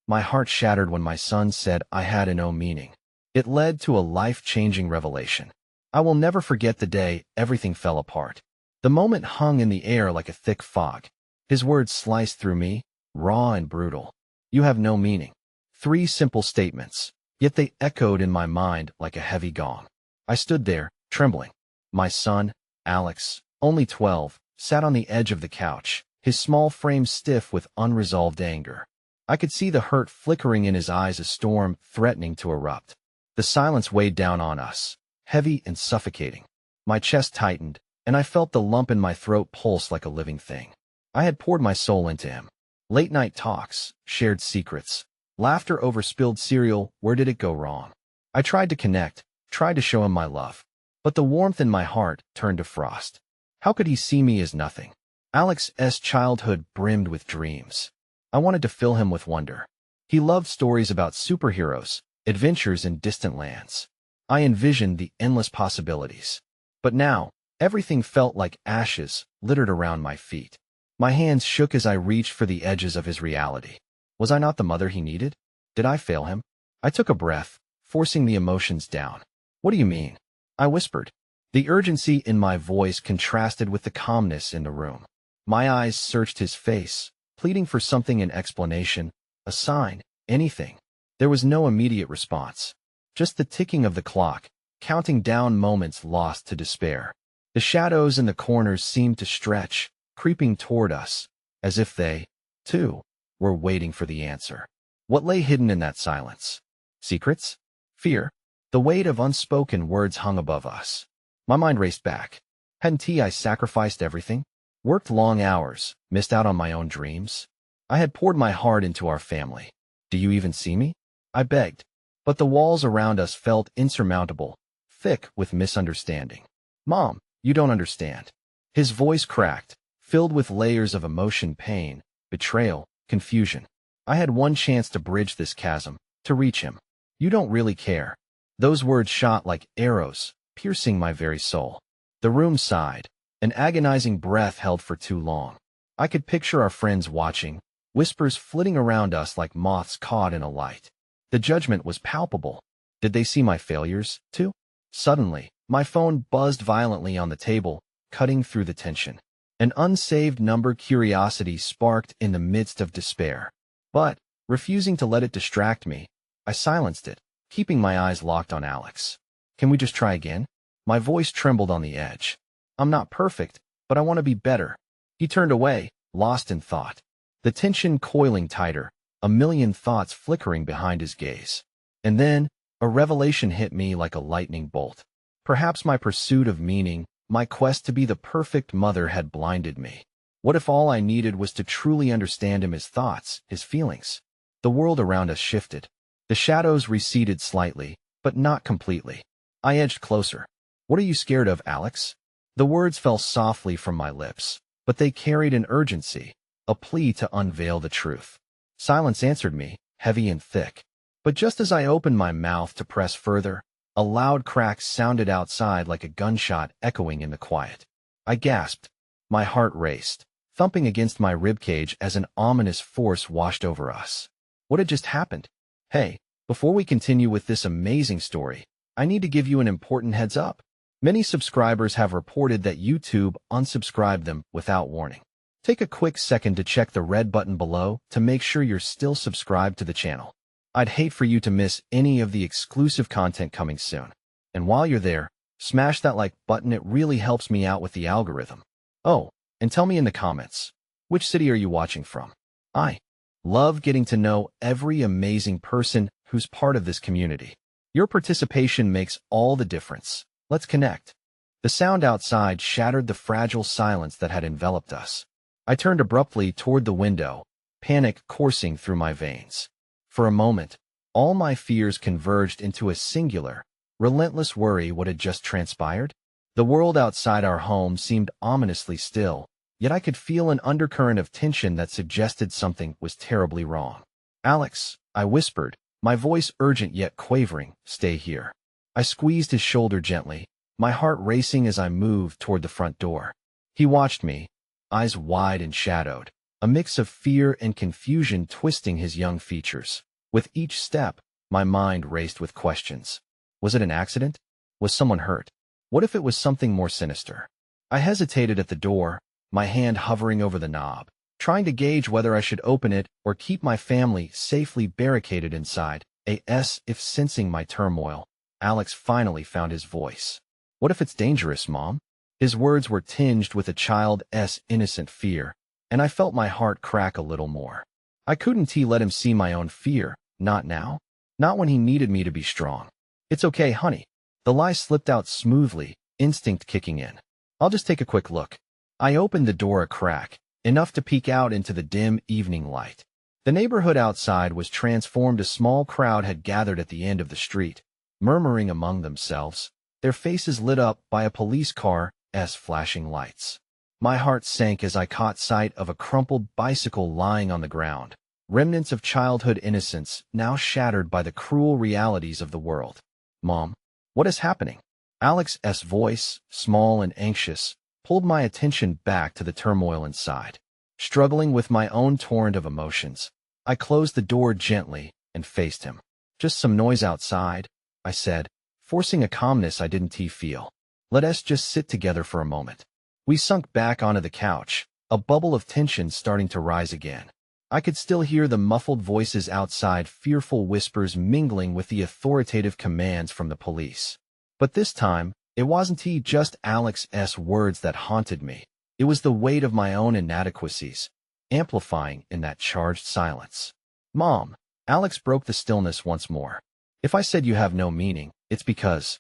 My heart shattered when my son said I had no meaning. It led to a life-changing revelation. I will never forget the day everything fell apart. The moment hung in the air like a thick fog. His words sliced through me, raw and brutal. You have no meaning. 3 simple statements, yet they echoed in my mind like a heavy gong. I stood there, trembling. My son, Alex, only 12, sat on the edge of the couch, his small frame stiff with unresolved anger. I could see the hurt flickering in his eyes, a storm threatening to erupt. The silence weighed down on us, heavy and suffocating. My chest tightened, and I felt the lump in my throat pulse like a living thing. I had poured my soul into him. Late-night talks, shared secrets, laughter over spilled cereal. Where did it go wrong? I tried to connect, tried to show him my love. But the warmth in my heart turned to frost. How could he see me as nothing? Alex's childhood brimmed with dreams. I wanted to fill him with wonder. He loved stories about superheroes, adventures in distant lands. I envisioned the endless possibilities. But now, everything felt like ashes littered around my feet. My hands shook as I reached for the edges of his reality. Was I not the mother he needed? Did I fail him? I took a breath, forcing the emotions down. What do you mean? I whispered. The urgency in my voice contrasted with the calmness in the room. My eyes searched his face, pleading for something, an explanation, a sign, anything. There was no immediate response. Just the ticking of the clock, counting down moments lost to despair. The shadows in the corners seemed to stretch, creeping toward us, as if they, too, were waiting for the answer. What lay hidden in that silence? Secrets? Fear? The weight of unspoken words hung above us. My mind raced back. Hadn't I sacrificed everything? Worked long hours, missed out on my own dreams? I had poured my heart into our family. Do you even see me? I begged. But the walls around us felt insurmountable, thick with misunderstanding. Mom, you don't understand. His voice cracked, filled with layers of emotion, pain, betrayal, confusion. I had one chance to bridge this chasm, to reach him. You don't really care. Those words shot like arrows, piercing my very soul. The room sighed. An agonizing breath held for too long. I could picture our friends watching, whispers flitting around us like moths caught in a light. The judgment was palpable. Did they see my failures, too? Suddenly, my phone buzzed violently on the table, cutting through the tension. An unsaved number, curiosity sparked in the midst of despair. But, refusing to let it distract me, I silenced it, keeping my eyes locked on Alex. Can we just try again? My voice trembled on the edge. I'm not perfect, but I want to be better. He turned away, lost in thought. The tension coiling tighter, a million thoughts flickering behind his gaze. And then, a revelation hit me like a lightning bolt. Perhaps my pursuit of meaning, my quest to be the perfect mother had blinded me. What if all I needed was to truly understand him, his thoughts, his feelings? The world around us shifted. The shadows receded slightly, but not completely. I edged closer. What are you scared of, Alex? The words fell softly from my lips, but they carried an urgency, a plea to unveil the truth. Silence answered me, heavy and thick. But just as I opened my mouth to press further, a loud crack sounded outside like a gunshot echoing in the quiet. I gasped. My heart raced, thumping against my ribcage as an ominous force washed over us. What had just happened? Hey, before we continue with this amazing story, I need to give you an important heads up. Many subscribers have reported that YouTube unsubscribed them without warning. Take a quick second to check the red button below to make sure you're still subscribed to the channel. I'd hate for you to miss any of the exclusive content coming soon. And while you're there, smash that like button, it really helps me out with the algorithm. Oh, and tell me in the comments, which city are you watching from? I love getting to know every amazing person who's part of this community. Your participation makes all the difference. Let's connect. The sound outside shattered the fragile silence that had enveloped us. I turned abruptly toward the window, panic coursing through my veins. For a moment, all my fears converged into a singular, relentless worry. What had just transpired? The world outside our home seemed ominously still, yet I could feel an undercurrent of tension that suggested something was terribly wrong. Alex, I whispered, my voice urgent yet quavering, stay here. I squeezed his shoulder gently, my heart racing as I moved toward the front door. He watched me, eyes wide and shadowed, a mix of fear and confusion twisting his young features. With each step, my mind raced with questions. Was it an accident? Was someone hurt? What if it was something more sinister? I hesitated at the door, my hand hovering over the knob, trying to gauge whether I should open it or keep my family safely barricaded inside. If sensing my turmoil, Alex finally found his voice. What if it's dangerous, Mom? His words were tinged with a child's innocent fear, and I felt my heart crack a little more. I couldn't let him see my own fear, not now. Not when he needed me to be strong. It's okay, honey. The lie slipped out smoothly, instinct kicking in. I'll just take a quick look. I opened the door a crack, enough to peek out into the dim evening light. The neighborhood outside was transformed. A small crowd had gathered at the end of the street, murmuring among themselves, their faces lit up by a police car's flashing lights. My heart sank as I caught sight of a crumpled bicycle lying on the ground, remnants of childhood innocence now shattered by the cruel realities of the world. Mom, what is happening? Alex's voice, small and anxious, pulled my attention back to the turmoil inside. Struggling with my own torrent of emotions, I closed the door gently and faced him. Just some noise outside, I said, forcing a calmness I didn't feel. Let us just sit together for a moment. We sunk back onto the couch, a bubble of tension starting to rise again. I could still hear the muffled voices outside, fearful whispers mingling with the authoritative commands from the police. But this time, it wasn't just Alex's words that haunted me. It was the weight of my own inadequacies, amplifying in that charged silence. Mom, Alex broke the stillness once more. If I said you have no meaning, it's because,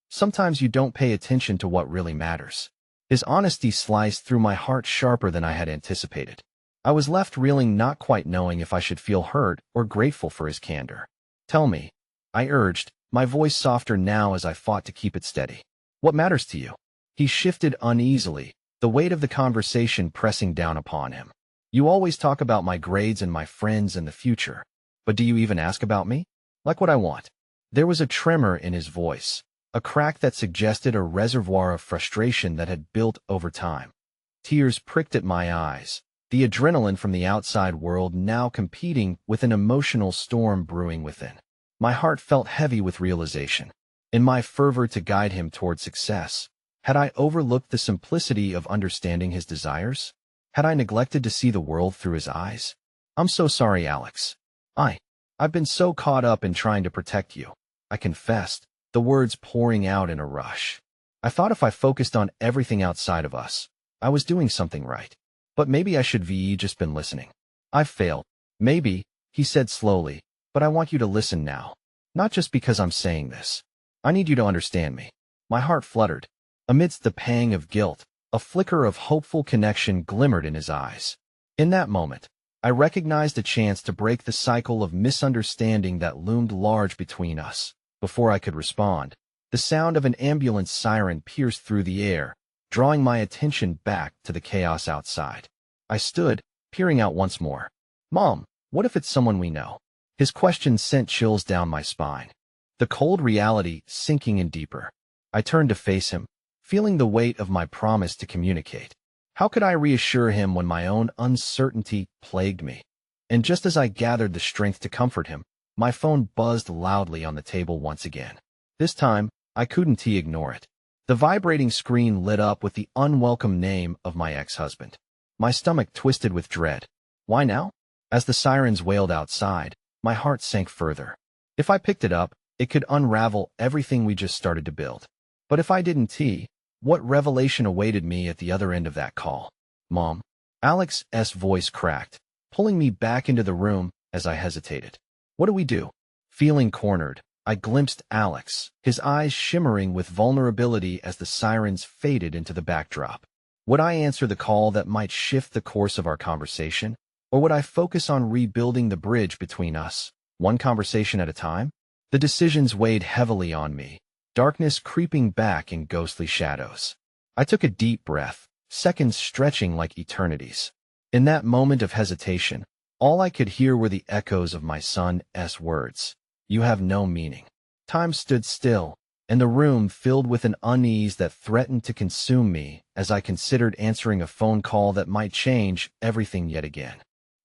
sometimes you don't pay attention to what really matters. His honesty sliced through my heart sharper than I had anticipated. I was left reeling, not quite knowing if I should feel hurt or grateful for his candor. Tell me, I urged, my voice softer now as I fought to keep it steady. What matters to you? He shifted uneasily, the weight of the conversation pressing down upon him. You always talk about my grades and my friends and the future, but do you even ask about me? Like what I want? There was a tremor in his voice, a crack that suggested a reservoir of frustration that had built over time. Tears pricked at my eyes, the adrenaline from the outside world now competing with an emotional storm brewing within. My heart felt heavy with realization. In my fervor to guide him toward success, had I overlooked the simplicity of understanding his desires? Had I neglected to see the world through his eyes? I'm so sorry, Alex. I've been so caught up in trying to protect you, I confessed, the words pouring out in a rush. I thought if I focused on everything outside of us, I was doing something right. But maybe I should just been listening. I've failed. Maybe, he said slowly, but I want you to listen now. Not just because I'm saying this. I need you to understand me. My heart fluttered. Amidst the pang of guilt, a flicker of hopeful connection glimmered in his eyes. In that moment, I recognized a chance to break the cycle of misunderstanding that loomed large between us. Before I could respond, the sound of an ambulance siren pierced through the air, drawing my attention back to the chaos outside. I stood, peering out once more. Mom, what if it's someone we know? His question sent chills down my spine, the cold reality sinking in deeper. I turned to face him, feeling the weight of my promise to communicate. How could I reassure him when my own uncertainty plagued me? And just as I gathered the strength to comfort him, my phone buzzed loudly on the table once again. This time, I couldn't ignore it. The vibrating screen lit up with the unwelcome name of my ex-husband. My stomach twisted with dread. Why now? As the sirens wailed outside, my heart sank further. If I picked it up, it could unravel everything we just started to build. But if I didn't, what revelation awaited me at the other end of that call? Mom, Alex's voice cracked, pulling me back into the room as I hesitated. What do we do? Feeling cornered, I glimpsed Alex, his eyes shimmering with vulnerability as the sirens faded into the backdrop. Would I answer the call that might shift the course of our conversation? Or would I focus on rebuilding the bridge between us, one conversation at a time? The decisions weighed heavily on me, darkness creeping back in ghostly shadows. I took a deep breath, seconds stretching like eternities. In that moment of hesitation, all I could hear were the echoes of my son's words. You have no meaning. Time stood still, and the room filled with an unease that threatened to consume me as I considered answering a phone call that might change everything yet again.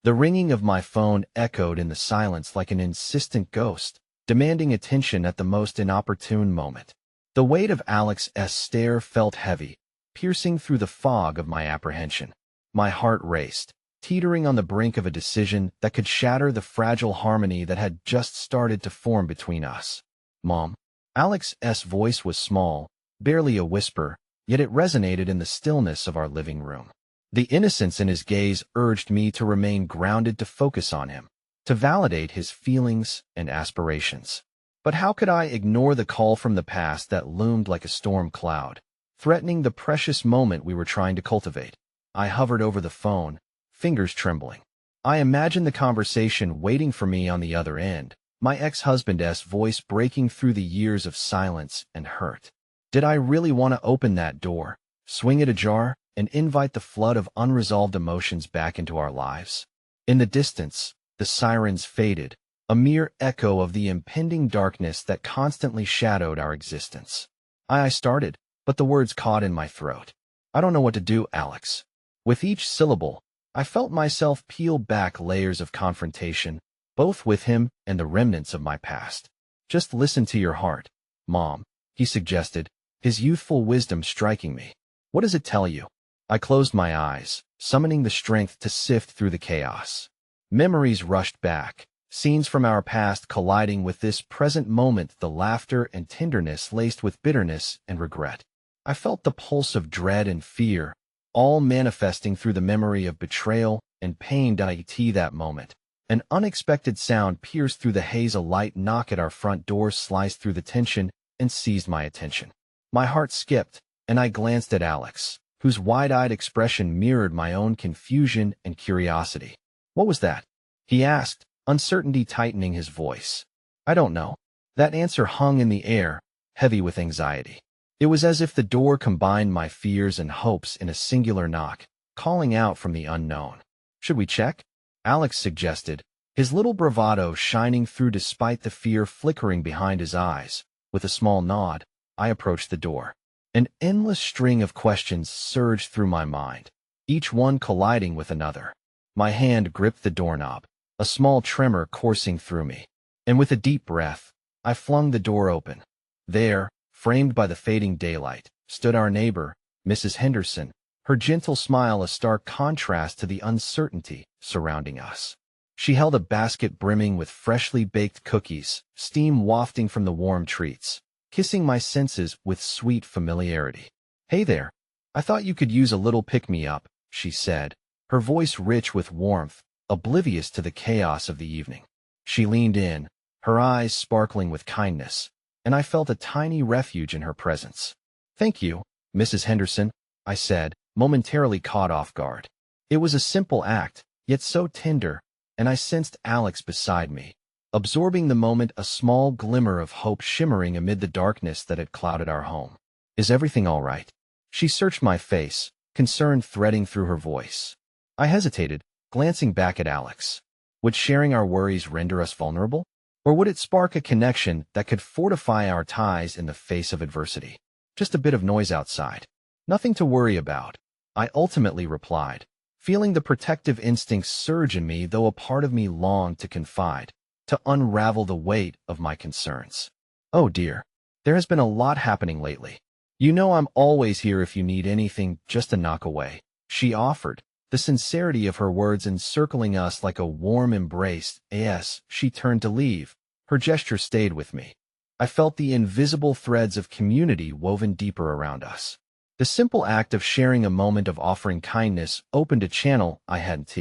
The ringing of my phone echoed in the silence like an insistent ghost, demanding attention at the most inopportune moment. The weight of Alex's stare felt heavy, piercing through the fog of my apprehension. My heart raced, teetering on the brink of a decision that could shatter the fragile harmony that had just started to form between us. "Mom." Alex's voice was small, barely a whisper, yet it resonated in the stillness of our living room. The innocence in his gaze urged me to remain grounded, to focus on him, to validate his feelings and aspirations. But how could I ignore the call from the past that loomed like a storm cloud, threatening the precious moment we were trying to cultivate? I hovered over the phone, fingers trembling. I imagined the conversation waiting for me on the other end, my ex-husband's voice breaking through the years of silence and hurt. Did I really want to open that door, swing it ajar, and invite the flood of unresolved emotions back into our lives? In the distance, the sirens faded, a mere echo of the impending darkness that constantly shadowed our existence. I started, but the words caught in my throat. "I don't know what to do, Alex." With each syllable, I felt myself peel back layers of confrontation, both with him and the remnants of my past. "Just listen to your heart, Mom," he suggested, his youthful wisdom striking me. "What does it tell you?" I closed my eyes, summoning the strength to sift through the chaos. Memories rushed back, scenes from our past colliding with this present moment, the laughter and tenderness laced with bitterness and regret. I felt the pulse of dread and fear, all manifesting through the memory of betrayal and pain. That moment, an unexpected sound pierced through the haze. A light knock at our front door sliced through the tension and seized my attention. My heart skipped, and I glanced at Alex, whose wide-eyed expression mirrored my own confusion and curiosity. "What was that?" he asked, uncertainty tightening his voice. "I don't know." That answer hung in the air, heavy with anxiety. It was as if the door combined my fears and hopes in a singular knock, calling out from the unknown. "Should we check?" Alex suggested, his little bravado shining through despite the fear flickering behind his eyes. With a small nod, I approached the door. An endless string of questions surged through my mind, each one colliding with another. My hand gripped the doorknob, a small tremor coursing through me, and with a deep breath, I flung the door open. There, framed by the fading daylight, stood our neighbor, Mrs. Henderson, her gentle smile a stark contrast to the uncertainty surrounding us. She held a basket brimming with freshly baked cookies, steam wafting from the warm treats, kissing my senses with sweet familiarity. "Hey there. I thought you could use a little pick-me-up," she said, her voice rich with warmth, oblivious to the chaos of the evening. She leaned in, her eyes sparkling with kindness, and I felt a tiny refuge in her presence. "Thank you, Mrs. Henderson," I said, momentarily caught off guard. It was a simple act, yet so tender, and I sensed Alex beside me, absorbing the moment, a small glimmer of hope shimmering amid the darkness that had clouded our home. "Is everything all right?" She searched my face, concern threading through her voice. I hesitated, glancing back at Alex. Would sharing our worries render us vulnerable? Or would it spark a connection that could fortify our ties in the face of adversity? "Just a bit of noise outside. Nothing to worry about," I ultimately replied, feeling the protective instincts surge in me, though a part of me longed to confide, to unravel the weight of my concerns. "Oh dear, there has been a lot happening lately. You know I'm always here if you need anything, just a knock away," she offered, the sincerity of her words encircling us like a warm embrace. As she turned to leave, her gesture stayed with me. I felt the invisible threads of community woven deeper around us. The simple act of sharing a moment of offering kindness opened a channel I hadn't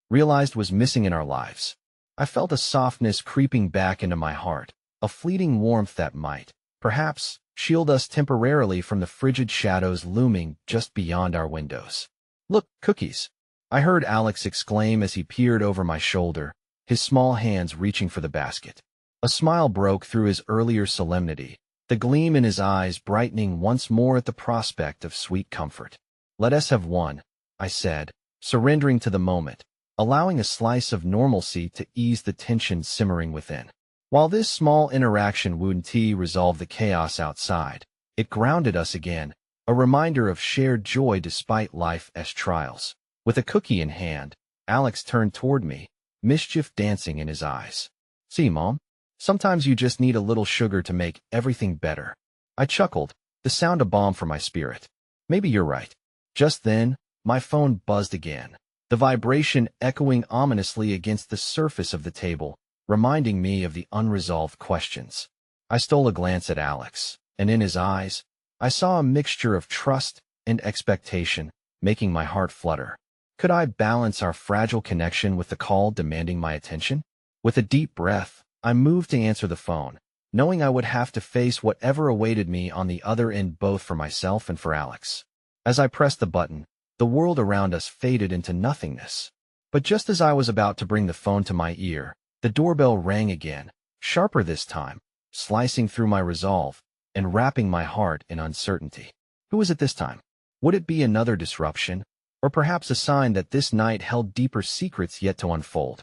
realized was missing in our lives. I felt a softness creeping back into my heart, a fleeting warmth that might, perhaps, shield us temporarily from the frigid shadows looming just beyond our windows. "Look, cookies!" I heard Alex exclaim as he peered over my shoulder, his small hands reaching for the basket. A smile broke through his earlier solemnity, the gleam in his eyes brightening once more at the prospect of sweet comfort. "Let us have one," I said, surrendering to the moment, allowing a slice of normalcy to ease the tension simmering within. While this small interaction wouldn't resolve the chaos outside, it grounded us again, a reminder of shared joy despite life's trials. With a cookie in hand, Alex turned toward me, mischief dancing in his eyes. See, Mom? Sometimes you just need a little sugar to make everything better. I chuckled, the sound a balm for my spirit. Maybe you're right. Just then, my phone buzzed again, the vibration echoing ominously against the surface of the table, reminding me of the unresolved questions. I stole a glance at Alex, and in his eyes, I saw a mixture of trust and expectation, making my heart flutter. Could I balance our fragile connection with the call demanding my attention? With a deep breath, I moved to answer the phone, knowing I would have to face whatever awaited me on the other end, both for myself and for Alex. As I pressed the button, the world around us faded into nothingness. But just as I was about to bring the phone to my ear, the doorbell rang again, sharper this time, slicing through my resolve and wrapping my heart in uncertainty. Who was it this time? Would it be another disruption, or perhaps a sign that this night held deeper secrets yet to unfold?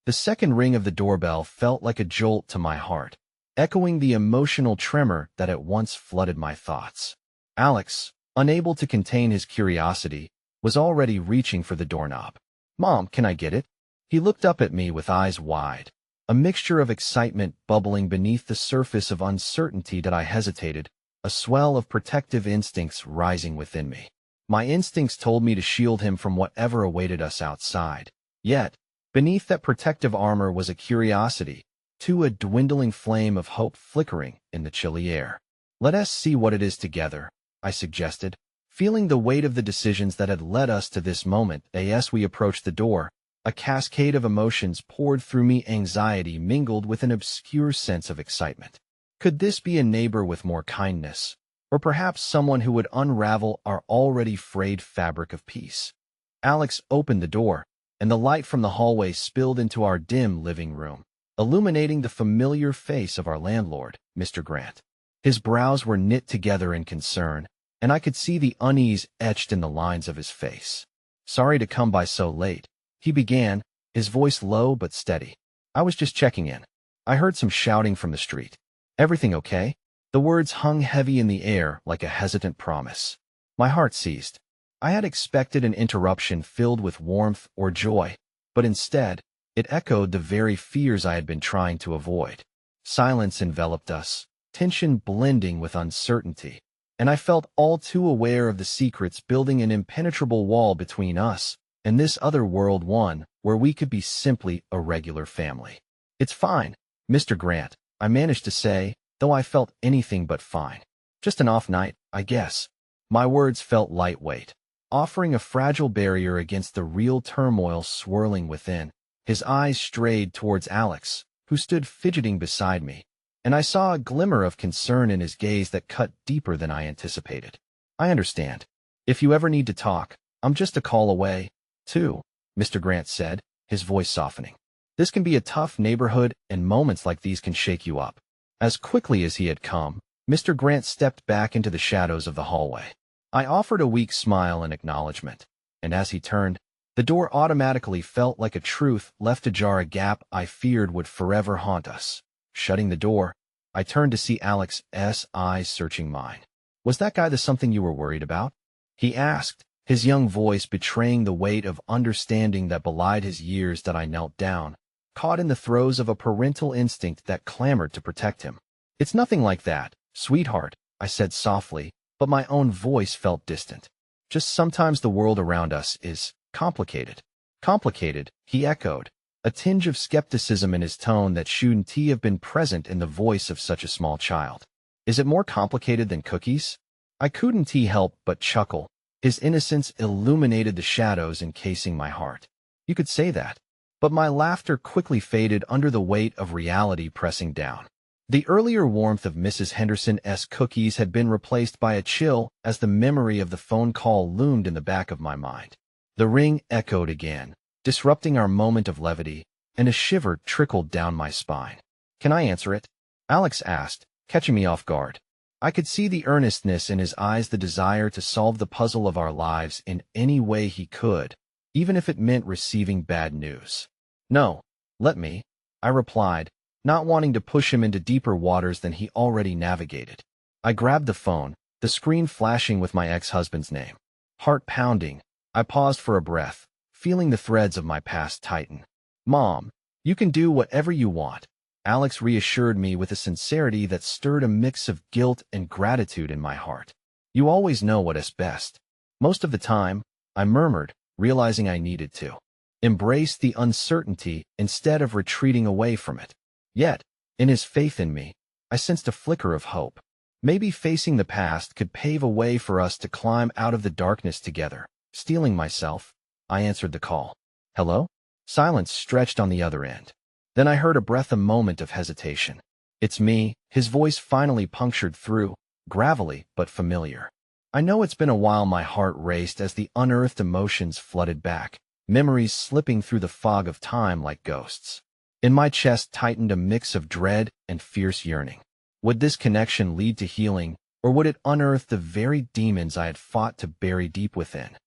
The second ring of the doorbell felt like a jolt to my heart, echoing the emotional tremor that at once flooded my thoughts. Alex, unable to contain his curiosity, was already reaching for the doorknob. Mom, can I get it? He looked up at me with eyes wide, a mixture of excitement bubbling beneath the surface of uncertainty that I hesitated, a swell of protective instincts rising within me. My instincts told me to shield him from whatever awaited us outside. Yet, beneath that protective armor was a curiosity, a dwindling flame of hope flickering in the chilly air. Let us see what it is together, I suggested, feeling the weight of the decisions that had led us to this moment. As we approached the door, a cascade of emotions poured through me, anxiety mingled with an obscure sense of excitement. Could this be a neighbor with more kindness, or perhaps someone who would unravel our already frayed fabric of peace? Alex opened the door, and the light from the hallway spilled into our dim living room, illuminating the familiar face of our landlord, Mr. Grant. His brows were knit together in concern, and I could see the unease etched in the lines of his face. Sorry to come by so late, he began, his voice low but steady. I was just checking in. I heard some shouting from the street. Everything okay? The words hung heavy in the air like a hesitant promise. My heart seized. I had expected an interruption filled with warmth or joy, but instead, it echoed the very fears I had been trying to avoid. Silence enveloped us, tension blending with uncertainty, and I felt all too aware of the secrets building an impenetrable wall between us and this other world, one where we could be simply a regular family. It's fine, Mr. Grant, I managed to say, though I felt anything but fine. Just an off night, I guess. My words felt lightweight, offering a fragile barrier against the real turmoil swirling within. His eyes strayed towards Alex, who stood fidgeting beside me, and I saw a glimmer of concern in his gaze that cut deeper than I anticipated. I understand. If you ever need to talk, I'm just a call away, too, Mr. Grant said, his voice softening. This can be a tough neighborhood, and moments like these can shake you up. As quickly as he had come, Mr. Grant stepped back into the shadows of the hallway. I offered a weak smile in acknowledgement, and as he turned, the door automatically felt like a truth left ajar, a gap I feared would forever haunt us. Shutting the door, I turned to see Alex's eyes searching mine. Was that guy the something you were worried about? He asked, his young voice betraying the weight of understanding that belied his years. That I knelt down, caught in the throes of a parental instinct that clamored to protect him. It's nothing like that, sweetheart, I said softly, but my own voice felt distant. Just sometimes the world around us is complicated. Complicated, he echoed, a tinge of skepticism in his tone that shouldn't have been present in the voice of such a small child. Is it more complicated than cookies? I couldn't help but chuckle. His innocence illuminated the shadows encasing my heart. You could say that. But my laughter quickly faded under the weight of reality pressing down. The earlier warmth of Mrs. Henderson's cookies had been replaced by a chill as the memory of the phone call loomed in the back of my mind. The ring echoed again, disrupting our moment of levity, and a shiver trickled down my spine. Can I answer it? Alex asked, catching me off guard. I could see the earnestness in his eyes, the desire to solve the puzzle of our lives in any way he could, even if it meant receiving bad news. No, let me, I replied, not wanting to push him into deeper waters than he already navigated. I grabbed the phone, the screen flashing with my ex-husband's name. Heart pounding, I paused for a breath, feeling the threads of my past tighten. "Mom, you can do whatever you want," Alex reassured me with a sincerity that stirred a mix of guilt and gratitude in my heart. "You always know what is best." Most of the time, I murmured, realizing I needed to embrace the uncertainty instead of retreating away from it. Yet, in his faith in me, I sensed a flicker of hope. Maybe facing the past could pave a way for us to climb out of the darkness together. Steeling myself, I answered the call. "Hello?" Silence stretched on the other end. Then I heard a moment of hesitation. "It's me," his voice finally punctured through, gravelly but familiar. I know it's been a while. My heart raced as the unearthed emotions flooded back, memories slipping through the fog of time like ghosts. In my chest tightened a mix of dread and fierce yearning. Would this connection lead to healing, or would it unearth the very demons I had fought to bury deep within?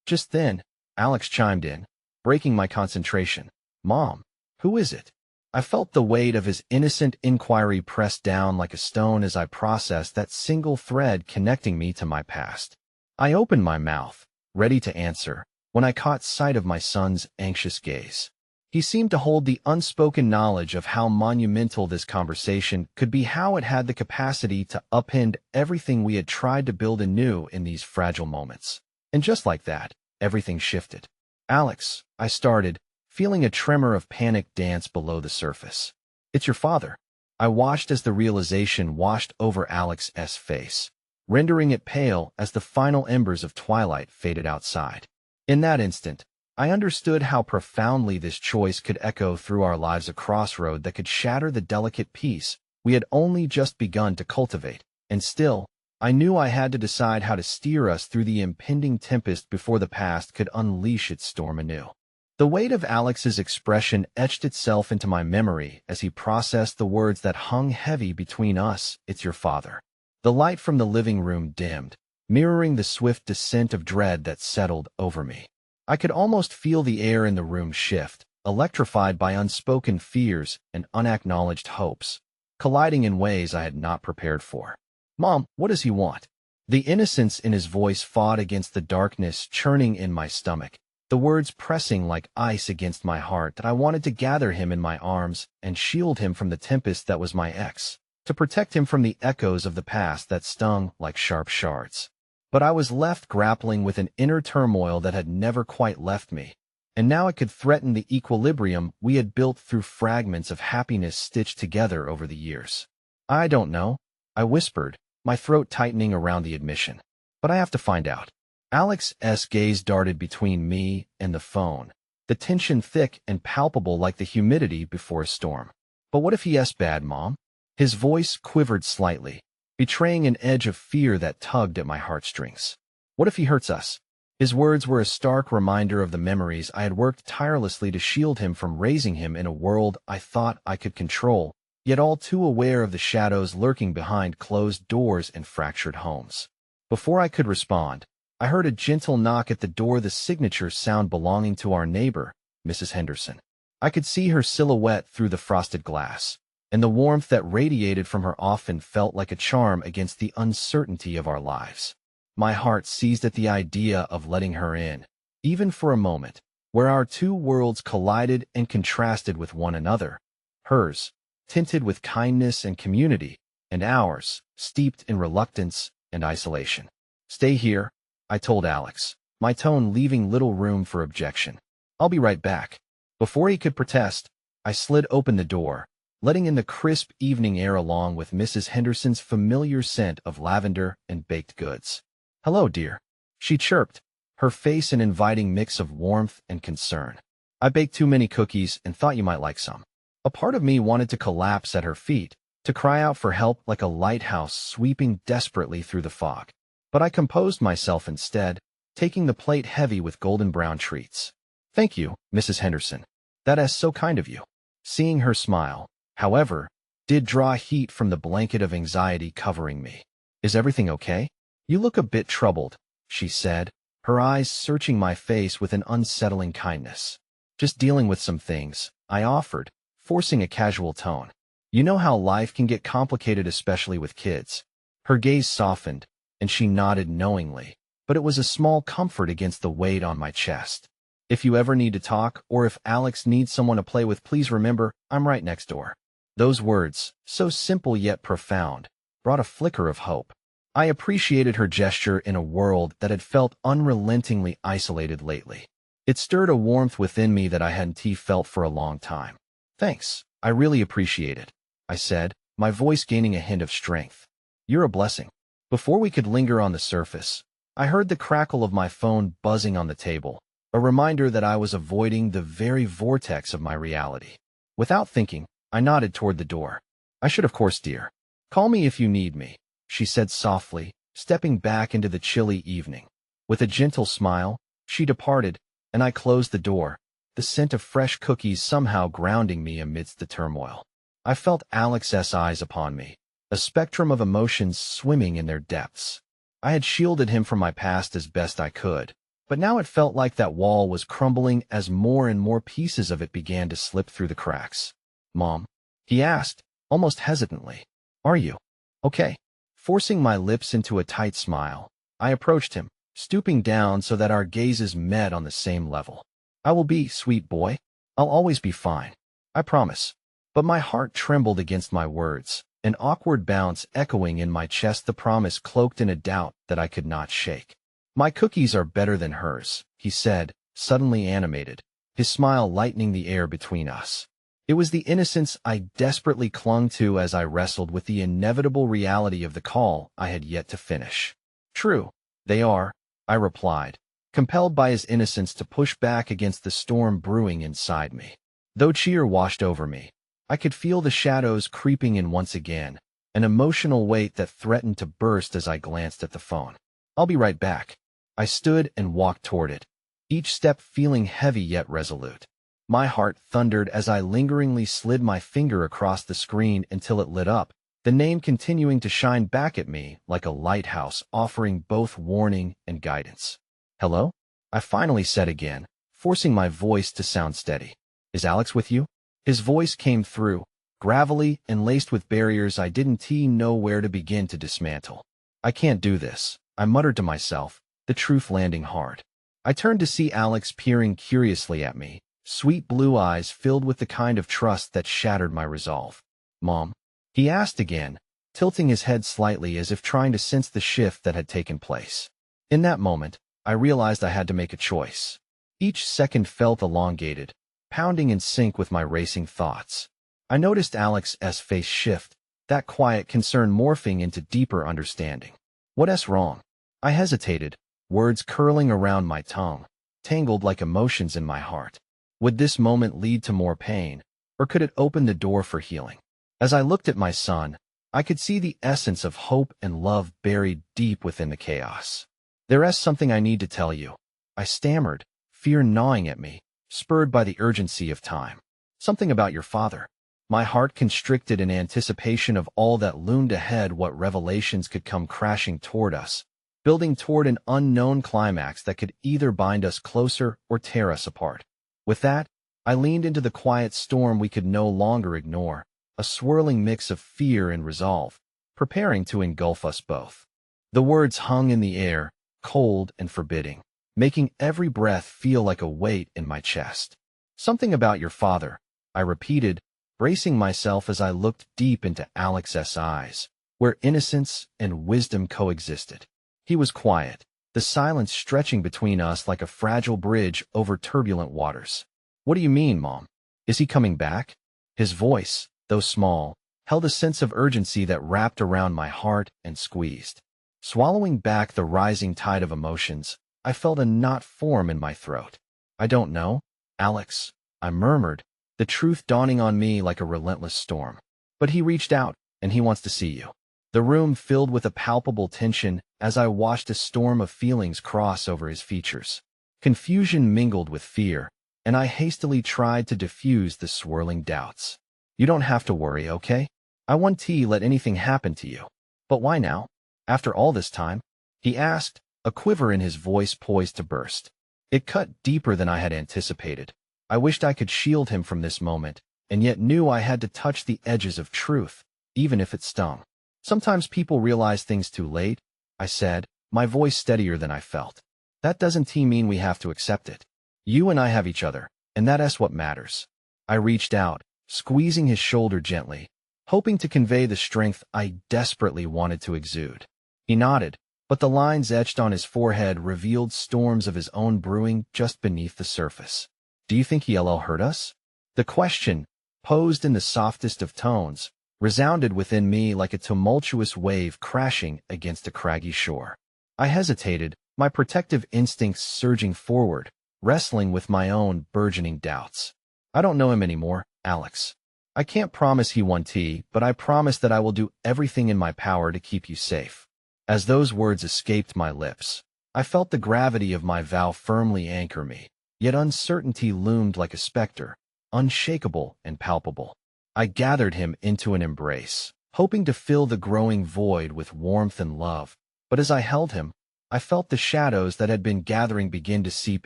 Just then, Alex chimed in, breaking my concentration. "Mom, who is it?" I felt the weight of his innocent inquiry press down like a stone as I processed that single thread connecting me to my past. I opened my mouth, ready to answer, when I caught sight of my son's anxious gaze. He seemed to hold the unspoken knowledge of how monumental this conversation could be, how it had the capacity to upend everything we had tried to build anew in these fragile moments. And just like that, everything shifted. "Alex," I started, feeling a tremor of panic dance below the surface. "It's your father." I watched as the realization washed over Alex's face, rendering it pale as the final embers of twilight faded outside. In that instant, I understood how profoundly this choice could echo through our lives, a crossroad that could shatter the delicate peace we had only just begun to cultivate. And still, I knew I had to decide how to steer us through the impending tempest before the past could unleash its storm anew. The weight of Alex's expression etched itself into my memory as he processed the words that hung heavy between us. "It's your father." The light from the living room dimmed, mirroring the swift descent of dread that settled over me. I could almost feel the air in the room shift, electrified by unspoken fears and unacknowledged hopes, colliding in ways I had not prepared for. "Mom, what does he want?" The innocence in his voice fought against the darkness churning in my stomach, the words pressing like ice against my heart. That I wanted to gather him in my arms and shield him from the tempest that was my ex, to protect him from the echoes of the past that stung like sharp shards. But I was left grappling with an inner turmoil that had never quite left me, and now it could threaten the equilibrium we had built through fragments of happiness stitched together over the years. "I don't know," I whispered, my throat tightening around the admission. "But I have to find out." Alex's gaze darted between me and the phone, the tension thick and palpable like the humidity before a storm. "But what if he's bad, Mom?" His voice quivered slightly, betraying an edge of fear that tugged at my heartstrings. "What if he hurts us?" His words were a stark reminder of the memories I had worked tirelessly to shield him from, raising him in a world I thought I could control, yet all too aware of the shadows lurking behind closed doors and fractured homes. Before I could respond, I heard a gentle knock at the door, the signature sound belonging to our neighbor, Mrs. Henderson. I could see her silhouette through the frosted glass, and the warmth that radiated from her often felt like a charm against the uncertainty of our lives. My heart seized at the idea of letting her in, even for a moment, where our two worlds collided and contrasted with one another. Hers, tinted with kindness and community, and ours, steeped in reluctance and isolation. "Stay here," I told Alex, my tone leaving little room for objection. "I'll be right back." Before he could protest, I slid open the door, letting in the crisp evening air along with Mrs. Henderson's familiar scent of lavender and baked goods. "Hello, dear," she chirped, her face an inviting mix of warmth and concern. "I baked too many cookies and thought you might like some." A part of me wanted to collapse at her feet, to cry out for help like a lighthouse sweeping desperately through the fog. But I composed myself instead, taking the plate heavy with golden brown treats. "Thank you, Mrs. Henderson. That is so kind of you." Seeing her smile, however, did draw heat from the blanket of anxiety covering me. "Is everything okay? You look a bit troubled," she said, her eyes searching my face with an unsettling kindness. "Just dealing with some things," I offered, forcing a casual tone. You know how life can get complicated, especially with kids. Her gaze softened, and she nodded knowingly, but it was a small comfort against the weight on my chest. If you ever need to talk, or if Alex needs someone to play with, please remember, I'm right next door. Those words, so simple yet profound, brought a flicker of hope. I appreciated her gesture in a world that had felt unrelentingly isolated lately. It stirred a warmth within me that I hadn't felt for a long time. Thanks, I really appreciate it, I said, my voice gaining a hint of strength. You're a blessing. Before we could linger on the surface, I heard the crackle of my phone buzzing on the table, a reminder that I was avoiding the very vortex of my reality. Without thinking, I nodded toward the door. I should, of course, dear. Call me if you need me, she said softly, stepping back into the chilly evening. With a gentle smile, she departed, and I closed the door, the scent of fresh cookies somehow grounding me amidst the turmoil. I felt Alex's eyes upon me, a spectrum of emotions swimming in their depths. I had shielded him from my past as best I could, but now it felt like that wall was crumbling as more and more pieces of it began to slip through the cracks. Mom? He asked, almost hesitantly. Are you okay? Forcing my lips into a tight smile, I approached him, stooping down so that our gazes met on the same level. I will be, sweet boy. I'll always be fine. I promise. But my heart trembled against my words, an awkward bounce echoing in my chest, the promise cloaked in a doubt that I could not shake. My cookies are better than hers, he said, suddenly animated, his smile lightening the air between us. It was the innocence I desperately clung to as I wrestled with the inevitable reality of the call I had yet to finish. True, they are, I replied, compelled by his innocence to push back against the storm brewing inside me. Though cheer washed over me, I could feel the shadows creeping in once again, an emotional weight that threatened to burst as I glanced at the phone. I'll be right back. I stood and walked toward it, each step feeling heavy yet resolute. My heart thundered as I lingeringly slid my finger across the screen until it lit up, the name continuing to shine back at me like a lighthouse offering both warning and guidance. Hello? I finally said again, forcing my voice to sound steady. Is Alex with you? His voice came through, gravelly and laced with barriers I didn't know where to begin to dismantle. I can't do this, I muttered to myself, the truth landing hard. I turned to see Alex peering curiously at me, sweet blue eyes filled with the kind of trust that shattered my resolve. Mom? He asked again, tilting his head slightly as if trying to sense the shift that had taken place. In that moment, I realized I had to make a choice. Each second felt elongated, pounding in sync with my racing thoughts. I noticed Alex's face shift, that quiet concern morphing into deeper understanding. What's wrong? I hesitated, words curling around my tongue, tangled like emotions in my heart. Would this moment lead to more pain, or could it open the door for healing? As I looked at my son, I could see the essence of hope and love buried deep within the chaos. There's something I need to tell you, I stammered, fear gnawing at me, spurred by the urgency of time. Something about your father. My heart constricted in anticipation of all that loomed ahead, what revelations could come crashing toward us, building toward an unknown climax that could either bind us closer or tear us apart. With that, I leaned into the quiet storm we could no longer ignore, a swirling mix of fear and resolve, preparing to engulf us both. The words hung in the air, cold and forbidding, making every breath feel like a weight in my chest. Something about your father, I repeated, bracing myself as I looked deep into Alex's eyes, where innocence and wisdom coexisted. He was quiet, the silence stretching between us like a fragile bridge over turbulent waters. What do you mean, Mom? Is he coming back? His voice, though small, held a sense of urgency that wrapped around my heart and squeezed. Swallowing back the rising tide of emotions, I felt a knot form in my throat. I don't know, Alex, I murmured, the truth dawning on me like a relentless storm. But he reached out, and he wants to see you. The room filled with a palpable tension as I watched a storm of feelings cross over his features. Confusion mingled with fear, and I hastily tried to diffuse the swirling doubts. You don't have to worry, okay? I won't let anything happen to you. But why now? After all this time? He asked, a quiver in his voice poised to burst. It cut deeper than I had anticipated. I wished I could shield him from this moment, and yet knew I had to touch the edges of truth, even if it stung. Sometimes people realize things too late, I said, my voice steadier than I felt. That doesn't mean we have to accept it. You and I have each other, and that's what matters. I reached out, squeezing his shoulder gently, hoping to convey the strength I desperately wanted to exude. He nodded, but the lines etched on his forehead revealed storms of his own brewing just beneath the surface. Do you think he'll hurt us? The question, posed in the softest of tones, resounded within me like a tumultuous wave crashing against a craggy shore. I hesitated, my protective instincts surging forward, wrestling with my own burgeoning doubts. I don't know him anymore, Alex. I can't promise he won tea, but I promise that I will do everything in my power to keep you safe. As those words escaped my lips, I felt the gravity of my vow firmly anchor me, yet uncertainty loomed like a specter, unshakable and palpable. I gathered him into an embrace, hoping to fill the growing void with warmth and love, but as I held him, I felt the shadows that had been gathering begin to seep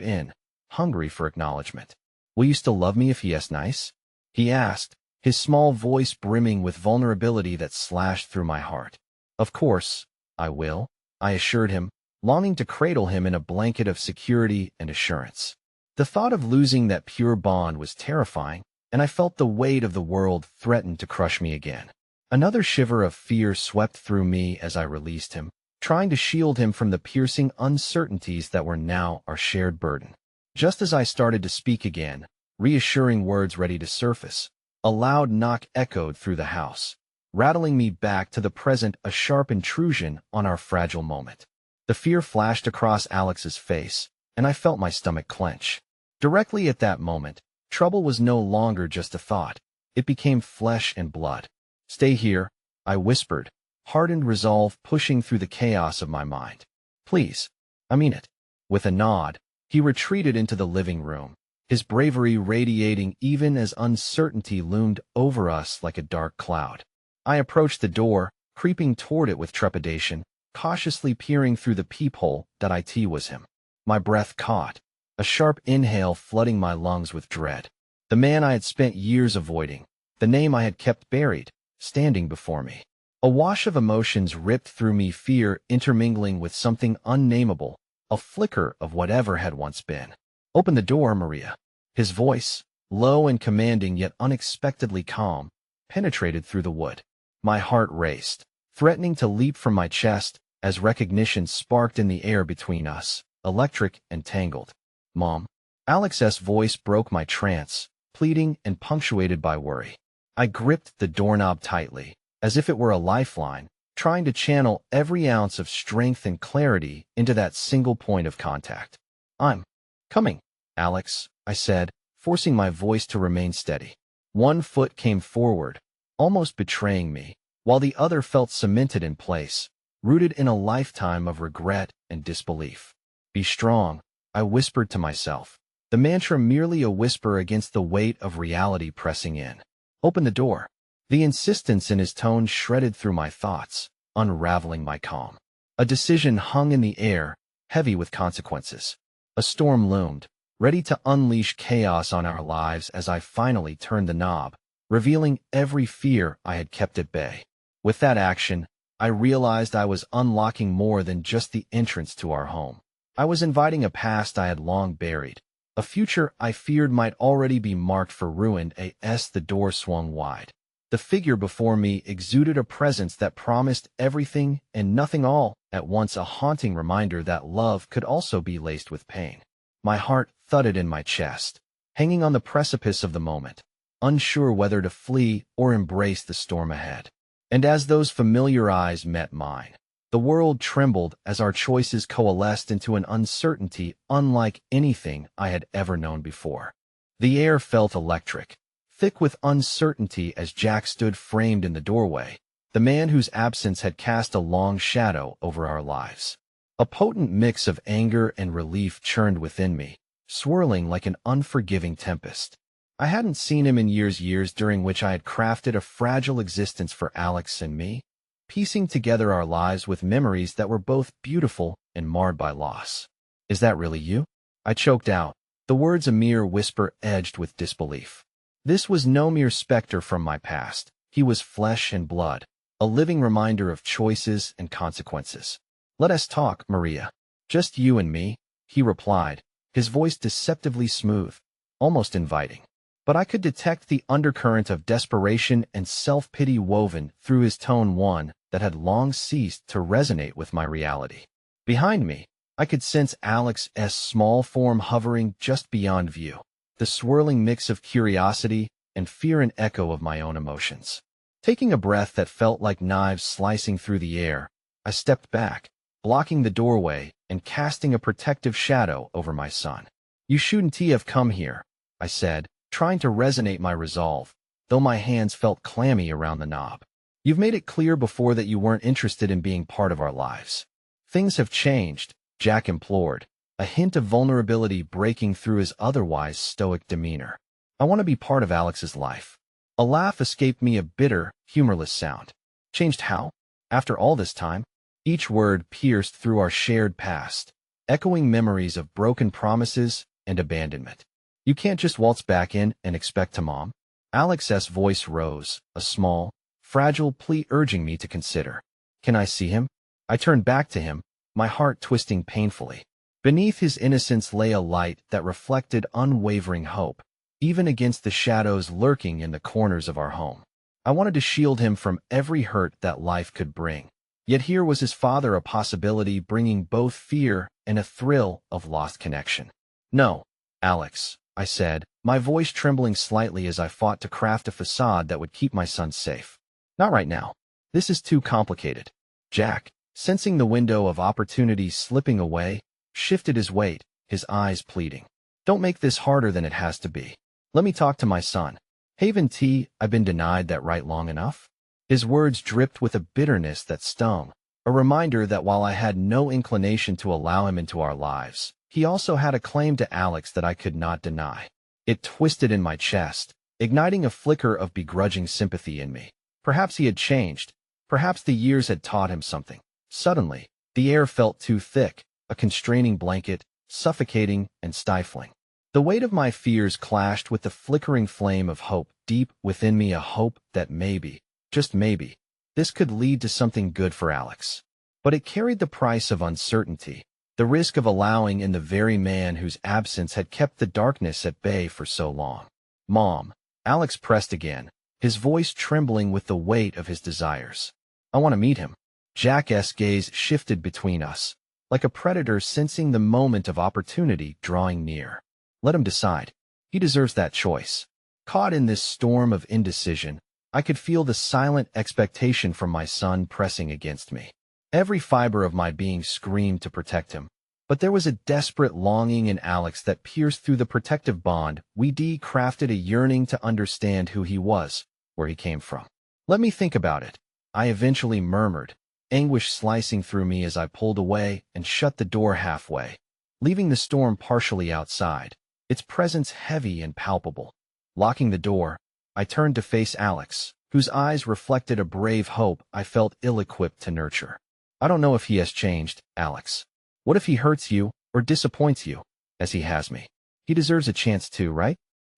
in, hungry for acknowledgement. Will you still love me if he is nice? He asked, his small voice brimming with vulnerability that slashed through my heart. Of course, I will, I assured him, longing to cradle him in a blanket of security and assurance. The thought of losing that pure bond was terrifying, and I felt the weight of the world threaten to crush me again. Another shiver of fear swept through me as I released him, trying to shield him from the piercing uncertainties that were now our shared burden. Just as I started to speak again, reassuring words ready to surface, a loud knock echoed through the house, rattling me back to the present, a sharp intrusion on our fragile moment. The fear flashed across Alex's face, and I felt my stomach clench. Directly at that moment, trouble was no longer just a thought. It became flesh and blood. Stay here, I whispered, hardened resolve pushing through the chaos of my mind. Please, I mean it. With a nod, he retreated into the living room, his bravery radiating even as uncertainty loomed over us like a dark cloud. I approached the door, creeping toward it with trepidation, cautiously peering through the peephole that it was him. My breath caught, a sharp inhale flooding my lungs with dread. The man I had spent years avoiding, the name I had kept buried, standing before me. A wash of emotions ripped through me, fear intermingling with something unnameable, a flicker of whatever had once been. Open the door, Maria. His voice, low and commanding yet unexpectedly calm, penetrated through the wood. My heart raced, threatening to leap from my chest as recognition sparked in the air between us, electric and tangled. Mom. Alex's voice broke my trance, pleading and punctuated by worry. I gripped the doorknob tightly, as if it were a lifeline, trying to channel every ounce of strength and clarity into that single point of contact. I'm coming, Alex, I said, forcing my voice to remain steady. One foot came forward, almost betraying me, while the other felt cemented in place, rooted in a lifetime of regret and disbelief. Be strong, I whispered to myself, the mantra merely a whisper against the weight of reality pressing in. Open the door. The insistence in his tone shredded through my thoughts, unraveling my calm. A decision hung in the air, heavy with consequences. A storm loomed, ready to unleash chaos on our lives as I finally turned the knob, revealing every fear I had kept at bay. With that action, I realized I was unlocking more than just the entrance to our home. I was inviting a past I had long buried, a future I feared might already be marked for ruin as the door swung wide. The figure before me exuded a presence that promised everything and nothing all at once, a haunting reminder that love could also be laced with pain. My heart thudded in my chest, hanging on the precipice of the moment, unsure whether to flee or embrace the storm ahead. And as those familiar eyes met mine, the world trembled as our choices coalesced into an uncertainty unlike anything I had ever known before. The air felt electric, thick with uncertainty as Jack stood framed in the doorway, the man whose absence had cast a long shadow over our lives. A potent mix of anger and relief churned within me, swirling like an unforgiving tempest. I hadn't seen him in years during which I had crafted a fragile existence for Alex and me, piecing together our lives with memories that were both beautiful and marred by loss. Is that really you? I choked out, the words a mere whisper edged with disbelief. This was no mere specter from my past. He was flesh and blood, a living reminder of choices and consequences. "Let us talk, Maria. Just you and me," he replied, his voice deceptively smooth, almost inviting. But I could detect the undercurrent of desperation and self-pity woven through his tone, one that had long ceased to resonate with my reality. Behind me, I could sense Alex's small form hovering just beyond view, the swirling mix of curiosity and fear, an echo of my own emotions. Taking a breath that felt like knives slicing through the air, I stepped back, blocking the doorway and casting a protective shadow over my son. "You shouldn't have come here," I said, trying to resonate my resolve, though my hands felt clammy around the knob. "You've made it clear before that you weren't interested in being part of our lives." "Things have changed," Jack implored, a hint of vulnerability breaking through his otherwise stoic demeanor. "I want to be part of Alex's life." A laugh escaped me, a bitter, humorless sound. "Changed how? After all this time?" Each word pierced through our shared past, echoing memories of broken promises and abandonment. "You can't just waltz back in and expect to, Mom." Alex's voice rose, a small, fragile plea urging me to consider. "Can I see him?" I turned back to him, my heart twisting painfully. Beneath his innocence lay a light that reflected unwavering hope, even against the shadows lurking in the corners of our home. I wanted to shield him from every hurt that life could bring. Yet here was his father, a possibility bringing both fear and a thrill of lost connection. "No, Alex," I said, my voice trembling slightly as I fought to craft a facade that would keep my son safe. "Not right now. This is too complicated." Jack, sensing the window of opportunity slipping away, shifted his weight, his eyes pleading. "Don't make this harder than it has to be. Let me talk to my son. Haven T, I've been denied that right long enough." His words dripped with a bitterness that stung, a reminder that while I had no inclination to allow him into our lives, he also had a claim to Alex that I could not deny. It twisted in my chest, igniting a flicker of begrudging sympathy in me. Perhaps he had changed. Perhaps the years had taught him something. Suddenly, the air felt too thick, a constraining blanket, suffocating and stifling. The weight of my fears clashed with the flickering flame of hope deep within me, a hope that maybe, just maybe, this could lead to something good for Alex. But it carried the price of uncertainty, the risk of allowing in the very man whose absence had kept the darkness at bay for so long. "Mom," Alex pressed again, his voice trembling with the weight of his desires. "I want to meet him." Jack's gaze shifted between us, like a predator sensing the moment of opportunity drawing near. "Let him decide. He deserves that choice." Caught in this storm of indecision, I could feel the silent expectation from my son pressing against me. Every fiber of my being screamed to protect him, but there was a desperate longing in Alex that pierced through the protective bond we crafted, a yearning to understand who he was, where he came from. "Let me think about it," I eventually murmured, anguish slicing through me as I pulled away and shut the door halfway, leaving the storm partially outside, its presence heavy and palpable. Locking the door, I turned to face Alex, whose eyes reflected a brave hope I felt ill-equipped to nurture. "I don't know if he has changed, Alex. What if he hurts you or disappoints you, as he has me? He deserves a chance too, right?"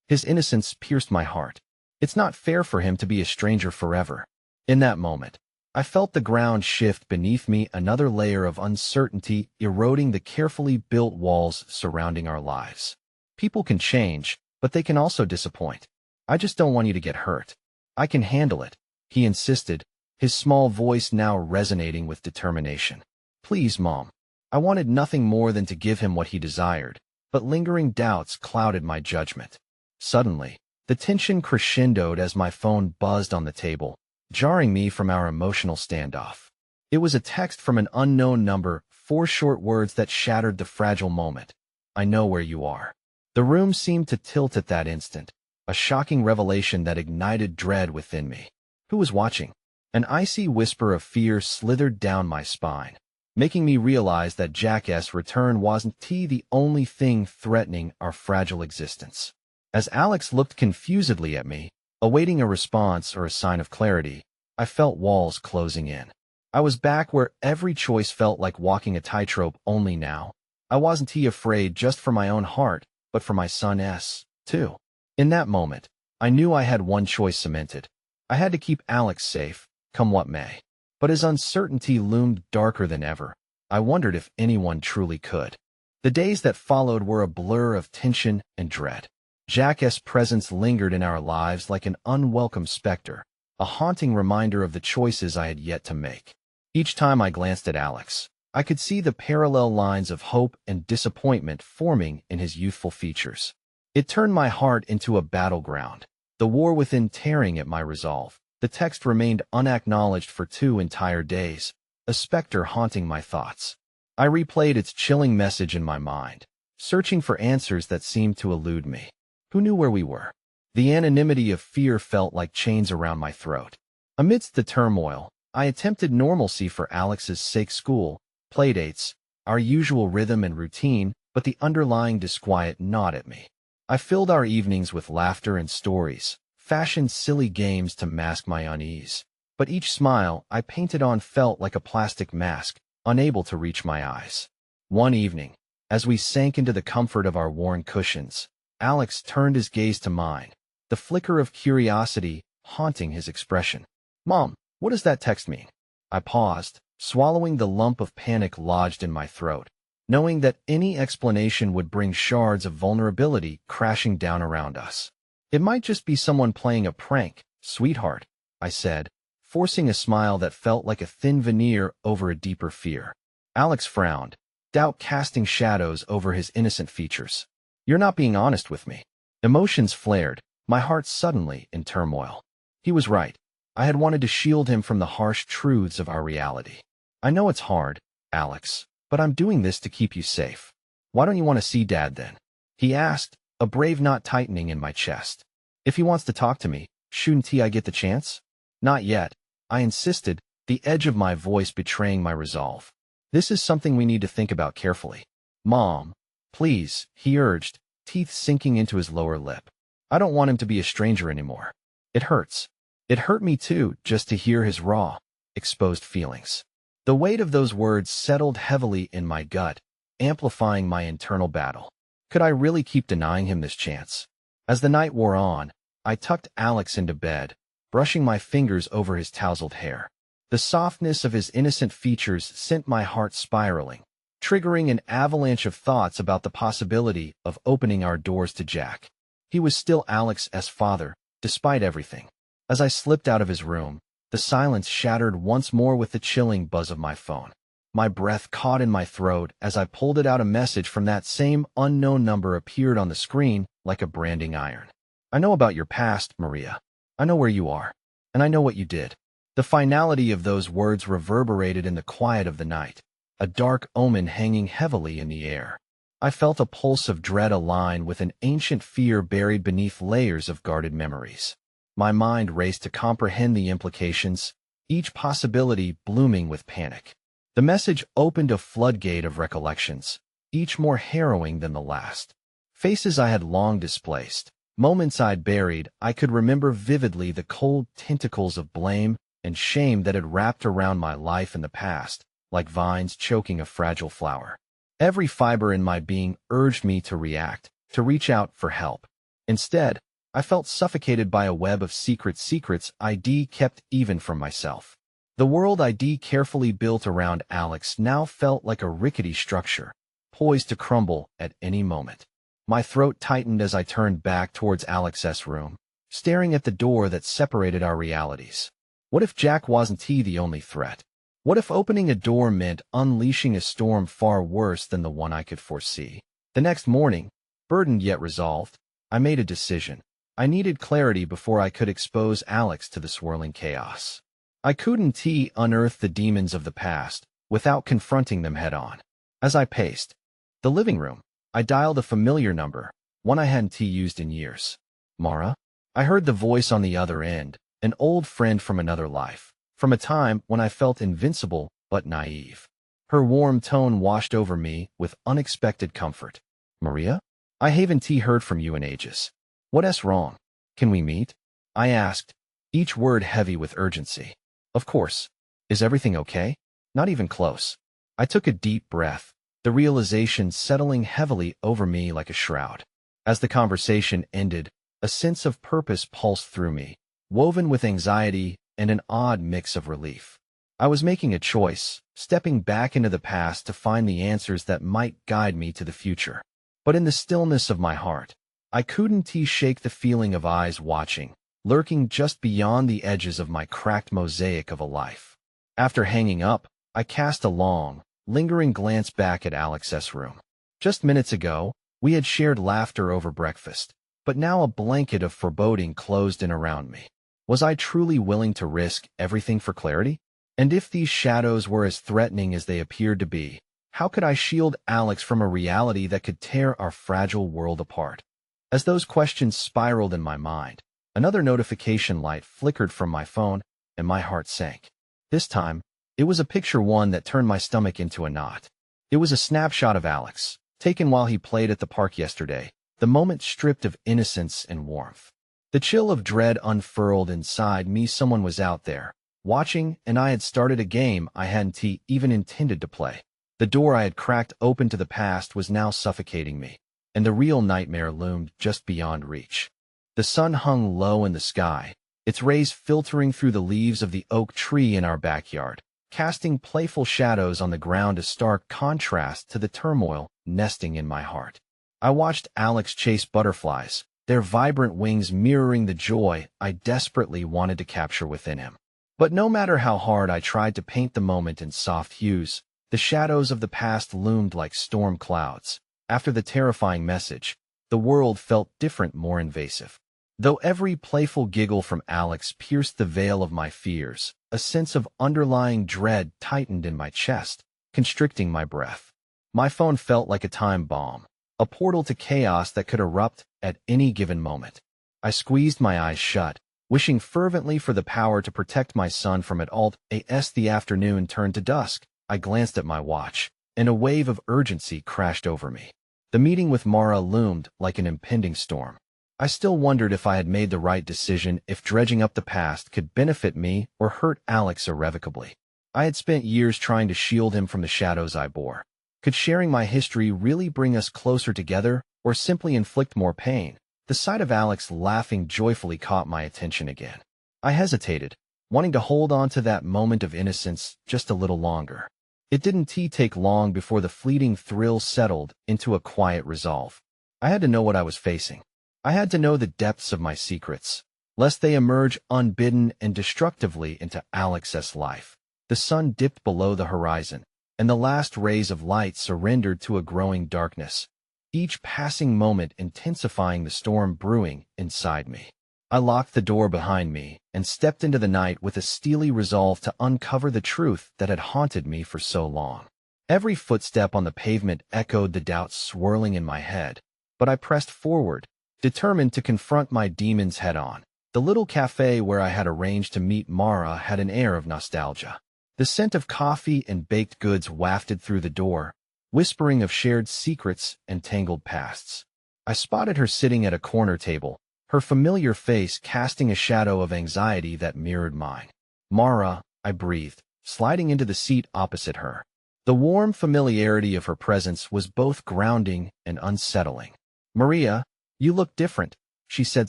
His innocence pierced my heart. It's not fair for him to be a stranger forever. In that moment, I felt the ground shift beneath me, another layer of uncertainty eroding the carefully built walls surrounding our lives. People can change, but they can also disappoint. "I just don't want you to get hurt. I can handle it," he insisted, his small voice now resonating with determination. "Please, Mom." I wanted nothing more than to give him what he desired, but lingering doubts clouded my judgment. Suddenly, the tension crescendoed as my phone buzzed on the table, jarring me from our emotional standoff. It was a text from an unknown number, 4 short words that shattered the fragile moment. "I know where you are." The room seemed to tilt at that instant, a shocking revelation that ignited dread within me. Who was watching? An icy whisper of fear slithered down my spine, making me realize that Jack's return wasn't the only thing threatening our fragile existence. As Alex looked confusedly at me, awaiting a response or a sign of clarity, I felt walls closing in. I was back where every choice felt like walking a tightrope, only now I wasn't afraid just for my own heart, but for my son's, too. In that moment, I knew I had one choice cemented. I had to keep Alex safe, come what may. But as uncertainty loomed darker than ever, I wondered if anyone truly could. The days that followed were a blur of tension and dread. Jack's presence lingered in our lives like an unwelcome specter, a haunting reminder of the choices I had yet to make. Each time I glanced at Alex, I could see the parallel lines of hope and disappointment forming in his youthful features. It turned my heart into a battleground, the war within tearing at my resolve. The text remained unacknowledged for 2 entire days, a specter haunting my thoughts. I replayed its chilling message in my mind, searching for answers that seemed to elude me. Who knew where we were? The anonymity of fear felt like chains around my throat. Amidst the turmoil, I attempted normalcy for Alex's sake: school, playdates, our usual rhythm and routine, but the underlying disquiet gnawed at me. I filled our evenings with laughter and stories, fashioned silly games to mask my unease. But each smile I painted on felt like a plastic mask, unable to reach my eyes. One evening, as we sank into the comfort of our worn cushions, Alex turned his gaze to mine, the flicker of curiosity haunting his expression. "Mom, what does that text mean?" I paused, swallowing the lump of panic lodged in my throat, knowing that any explanation would bring shards of vulnerability crashing down around us. "It might just be someone playing a prank, sweetheart," I said, forcing a smile that felt like a thin veneer over a deeper fear. Alex frowned, doubt casting shadows over his innocent features. "You're not being honest with me." Emotions flared, my heart suddenly in turmoil. He was right. I had wanted to shield him from the harsh truths of our reality. "I know it's hard, Alex, but I'm doing this to keep you safe. Why don't you want to see Dad then?" he asked, a brave knot tightening in my chest. "If he wants to talk to me, shouldn't I get the chance?" "Not yet," I insisted, the edge of my voice betraying my resolve. "This is something we need to think about carefully." "Mom, please," he urged, teeth sinking into his lower lip. "I don't want him to be a stranger anymore. It hurts." It hurt me too, just to hear his raw, exposed feelings. The weight of those words settled heavily in my gut, amplifying my internal battle. Could I really keep denying him this chance? As the night wore on, I tucked Alex into bed, brushing my fingers over his tousled hair. The softness of his innocent features sent my heart spiraling, triggering an avalanche of thoughts about the possibility of opening our doors to Jack. He was still Alex's father, despite everything. As I slipped out of his room, the silence shattered once more with the chilling buzz of my phone. My breath caught in my throat as I pulled it out. A message from that same unknown number appeared on the screen like a branding iron. "I know about your past, Maria. I know where you are. And I know what you did." The finality of those words reverberated in the quiet of the night, a dark omen hanging heavily in the air. I felt a pulse of dread align with an ancient fear buried beneath layers of guarded memories. My mind raced to comprehend the implications, each possibility blooming with panic. The message opened a floodgate of recollections, each more harrowing than the last. Faces I had long displaced, moments I'd buried. I could remember vividly the cold tentacles of blame and shame that had wrapped around my life in the past, like vines choking a fragile flower. Every fiber in my being urged me to react, to reach out for help. Instead, I felt suffocated by a web of secrets I'd kept even from myself. The world I'd carefully built around Alex now felt like a rickety structure, poised to crumble at any moment. My throat tightened as I turned back towards Alex's room, staring at the door that separated our realities. What if Jack wasn't the only threat? What if opening a door meant unleashing a storm far worse than the one I could foresee? The next morning, burdened yet resolved, I made a decision. I needed clarity before I could expose Alex to the swirling chaos. I couldn't unearth the demons of the past without confronting them head-on. As I paced the living room, I dialed a familiar number, one I hadn't used in years. "Mara?" I heard the voice on the other end, an old friend from another life, from a time when I felt invincible but naive. Her warm tone washed over me with unexpected comfort. "Maria? I haven't heard from you in ages. What's wrong? Can we meet?" I asked, each word heavy with urgency. "Of course. Is everything okay?" "Not even close." I took a deep breath, the realization settling heavily over me like a shroud. As the conversation ended, A sense of purpose pulsed through me, woven with anxiety and an odd mix of relief. I was making a choice, stepping back into the past to find the answers that might guide me to the future. But in the stillness of my heart, I couldn't shake the feeling of eyes watching, lurking just beyond the edges of my cracked mosaic of a life. After hanging up, I cast a long, lingering glance back at Alex's room. Just minutes ago, we had shared laughter over breakfast, but now a blanket of foreboding closed in around me. Was I truly willing to risk everything for clarity? And if these shadows were as threatening as they appeared to be, how could I shield Alex from a reality that could tear our fragile world apart? As those questions spiraled in my mind, another notification light flickered from my phone, and my heart sank. This time, it was a picture one that turned my stomach into a knot. It was a snapshot of Alex, taken while he played at the park yesterday, the moment stripped of innocence and warmth. The chill of dread unfurled inside me. Someone was out there, watching, and I had started a game I hadn't even intended to play. The door I had cracked open to the past was now suffocating me, and the real nightmare loomed just beyond reach. The sun hung low in the sky, its rays filtering through the leaves of the oak tree in our backyard, casting playful shadows on the ground, a stark contrast to the turmoil nesting in my heart. I watched Alex chase butterflies, their vibrant wings mirroring the joy I desperately wanted to capture within him. But no matter how hard I tried to paint the moment in soft hues, the shadows of the past loomed like storm clouds. After the terrifying message, the world felt different, more invasive. Though every playful giggle from Alex pierced the veil of my fears, a sense of underlying dread tightened in my chest, constricting my breath. My phone felt like a time bomb, a portal to chaos that could erupt at any given moment. I squeezed my eyes shut, wishing fervently for the power to protect my son from it all. As the afternoon turned to dusk, I glanced at my watch, and a wave of urgency crashed over me. The meeting with Mara loomed like an impending storm. I still wondered if I had made the right decision, if dredging up the past could benefit me or hurt Alex irrevocably. I had spent years trying to shield him from the shadows I bore. Could sharing my history really bring us closer together, or simply inflict more pain? The sight of Alex laughing joyfully caught my attention again. I hesitated, wanting to hold on to that moment of innocence just a little longer. It didn't take long before the fleeting thrill settled into a quiet resolve. I had to know what I was facing. I had to know the depths of my secrets, lest they emerge unbidden and destructively into Alex's life. The sun dipped below the horizon, and the last rays of light surrendered to a growing darkness, each passing moment intensifying the storm brewing inside me. I locked the door behind me and stepped into the night with a steely resolve to uncover the truth that had haunted me for so long. Every footstep on the pavement echoed the doubts swirling in my head, but I pressed forward, determined to confront my demons head-on. The little cafe where I had arranged to meet Mara had an air of nostalgia. The scent of coffee and baked goods wafted through the door, whispering of shared secrets and tangled pasts. I spotted her sitting at a corner table, her familiar face casting a shadow of anxiety that mirrored mine. "Mara," I breathed, sliding into the seat opposite her. The warm familiarity of her presence was both grounding and unsettling. "Maria, you look different," she said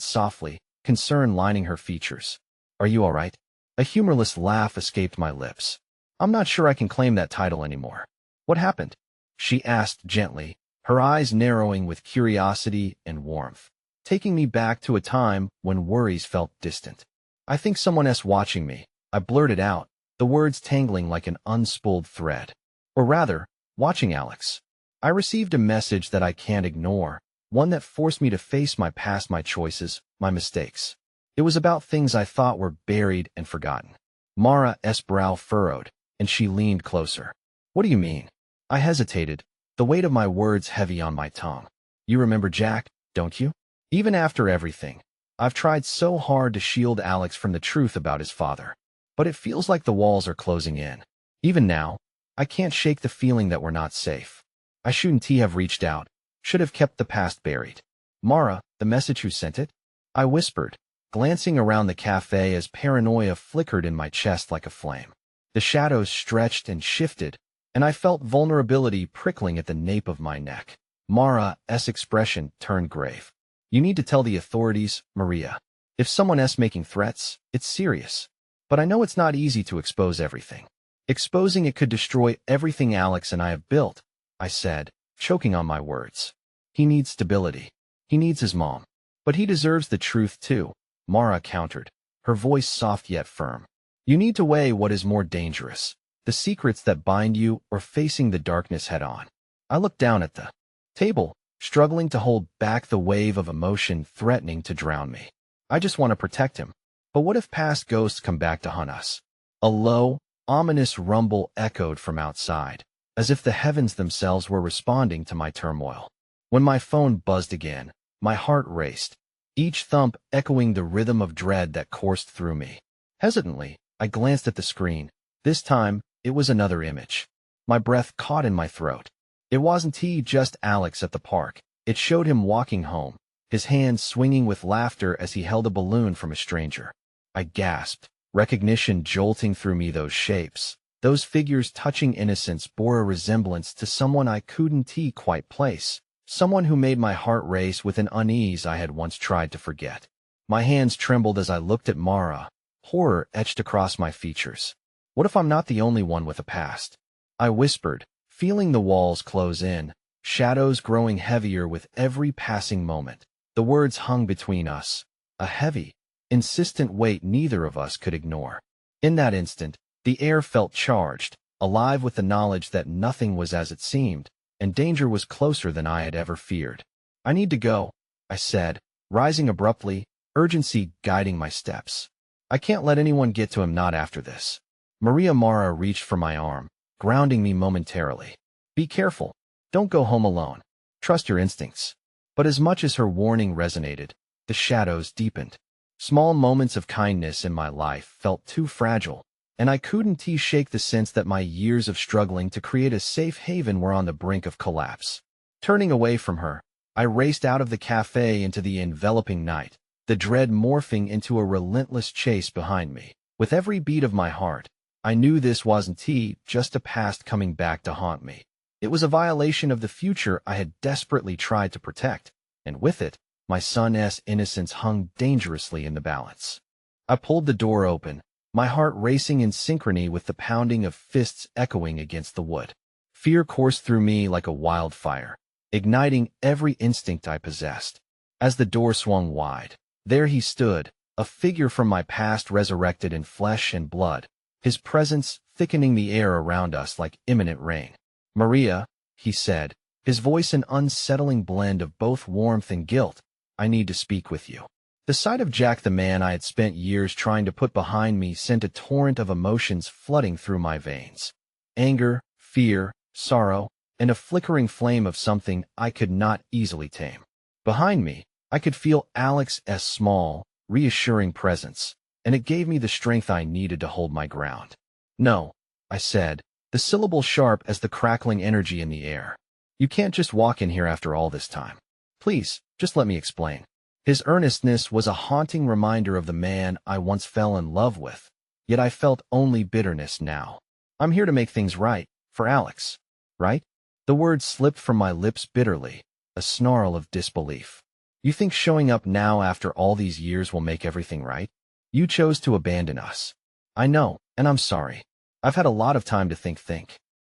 softly, concern lining her features. "Are you all right?" A humorless laugh escaped my lips. "I'm not sure I can claim that title anymore." "What happened?" she asked gently, her eyes narrowing with curiosity and warmth, taking me back to a time when worries felt distant. "I think someone else watching me," I blurted out, the words tangling like an unspooled thread. "Or rather, watching Alex. I received a message that I can't ignore, one that forced me to face my past, my choices, my mistakes. It was about things I thought were buried and forgotten." Mara's brow furrowed, and she leaned closer. "What do you mean?" I hesitated, the weight of my words heavy on my tongue. "You remember Jack, don't you? Even after everything, I've tried so hard to shield Alex from the truth about his father. But it feels like the walls are closing in. Even now, I can't shake the feeling that we're not safe. I shouldn't have reached out, should have kept the past buried." "Mara, the message, who sent it?" I whispered, glancing around the cafe as paranoia flickered in my chest like a flame. The shadows stretched and shifted, and I felt vulnerability prickling at the nape of my neck. Mara's expression turned grave. You need to tell the authorities, Maria. If someone else making threats, it's serious. But I know it's not easy to expose everything. Exposing it could destroy everything Alex and I have built, I said, choking on my words. He needs stability. He needs his mom. But he deserves the truth too, Mara countered, her voice soft yet firm. You need to weigh what is more dangerous, the secrets that bind you or facing the darkness head on. I looked down at the table, struggling to hold back the wave of emotion threatening to drown me. I just want to protect him. But what if past ghosts come back to hunt us? A low, ominous rumble echoed from outside, as if the heavens themselves were responding to my turmoil. When my phone buzzed again, my heart raced, each thump echoing the rhythm of dread that coursed through me. Hesitantly, I glanced at the screen. This time, it was another image. My breath caught in my throat. It wasn't just Alex at the park. It showed him walking home, his hands swinging with laughter as he held a balloon from a stranger. I gasped, recognition jolting through me. Those shapes, those figures touching innocence bore a resemblance to someone I couldn't quite place, someone who made my heart race with an unease I had once tried to forget. My hands trembled as I looked at Mara, horror etched across my features. What if I'm not the only one with a past? I whispered, feeling the walls close in, shadows growing heavier with every passing moment. The words hung between us, a heavy, insistent weight neither of us could ignore. In that instant, the air felt charged, alive with the knowledge that nothing was as it seemed, and danger was closer than I had ever feared. I need to go, I said, rising abruptly, urgency guiding my steps. I can't let anyone get to him, not after this. Mara reached for my arm, grounding me momentarily. Be careful. Don't go home alone. Trust your instincts. But as much as her warning resonated, the shadows deepened. Small moments of kindness in my life felt too fragile, and I couldn't shake the sense that my years of struggling to create a safe haven were on the brink of collapse. Turning away from her, I raced out of the cafe into the enveloping night, the dread morphing into a relentless chase behind me. With every beat of my heart, I knew this wasn't just a past coming back to haunt me. It was a violation of the future I had desperately tried to protect, and with it, my son's innocence hung dangerously in the balance. I pulled the door open, my heart racing in synchrony with the pounding of fists echoing against the wood. Fear coursed through me like a wildfire, igniting every instinct I possessed. As the door swung wide, there he stood, a figure from my past resurrected in flesh and blood, his presence thickening the air around us like imminent rain. Maria, he said, his voice an unsettling blend of both warmth and guilt, I need to speak with you. The sight of Jack, the man I had spent years trying to put behind me, sent a torrent of emotions flooding through my veins. Anger, fear, sorrow, and a flickering flame of something I could not easily tame. Behind me, I could feel Alex's small, reassuring presence, and it gave me the strength I needed to hold my ground. No, I said, the syllable sharp as the crackling energy in the air. You can't just walk in here after all this time. Please, just let me explain. His earnestness was a haunting reminder of the man I once fell in love with, yet I felt only bitterness now. I'm here to make things right, for Alex. Right? The words slipped from my lips bitterly, a snarl of disbelief. You think showing up now after all these years will make everything right? You chose to abandon us. I know, and I'm sorry. I've had a lot of time to think.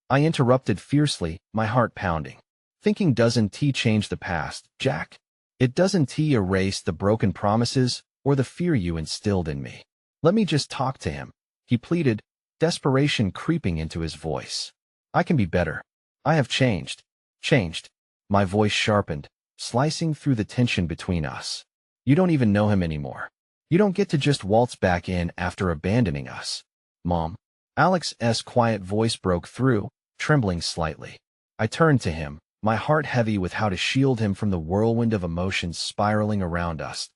I interrupted fiercely, my heart pounding. Thinking doesn't change the past, Jack. It doesn't erase the broken promises or the fear you instilled in me. Let me just talk to him, he pleaded, desperation creeping into his voice. I can be better. I have changed. My voice sharpened, slicing through the tension between us. You don't even know him anymore. You don't get to just waltz back in after abandoning us. Mom. Alex's quiet voice broke through, trembling slightly. I turned to him, my heart heavy with how to shield him from the whirlwind of emotions spiraling around us.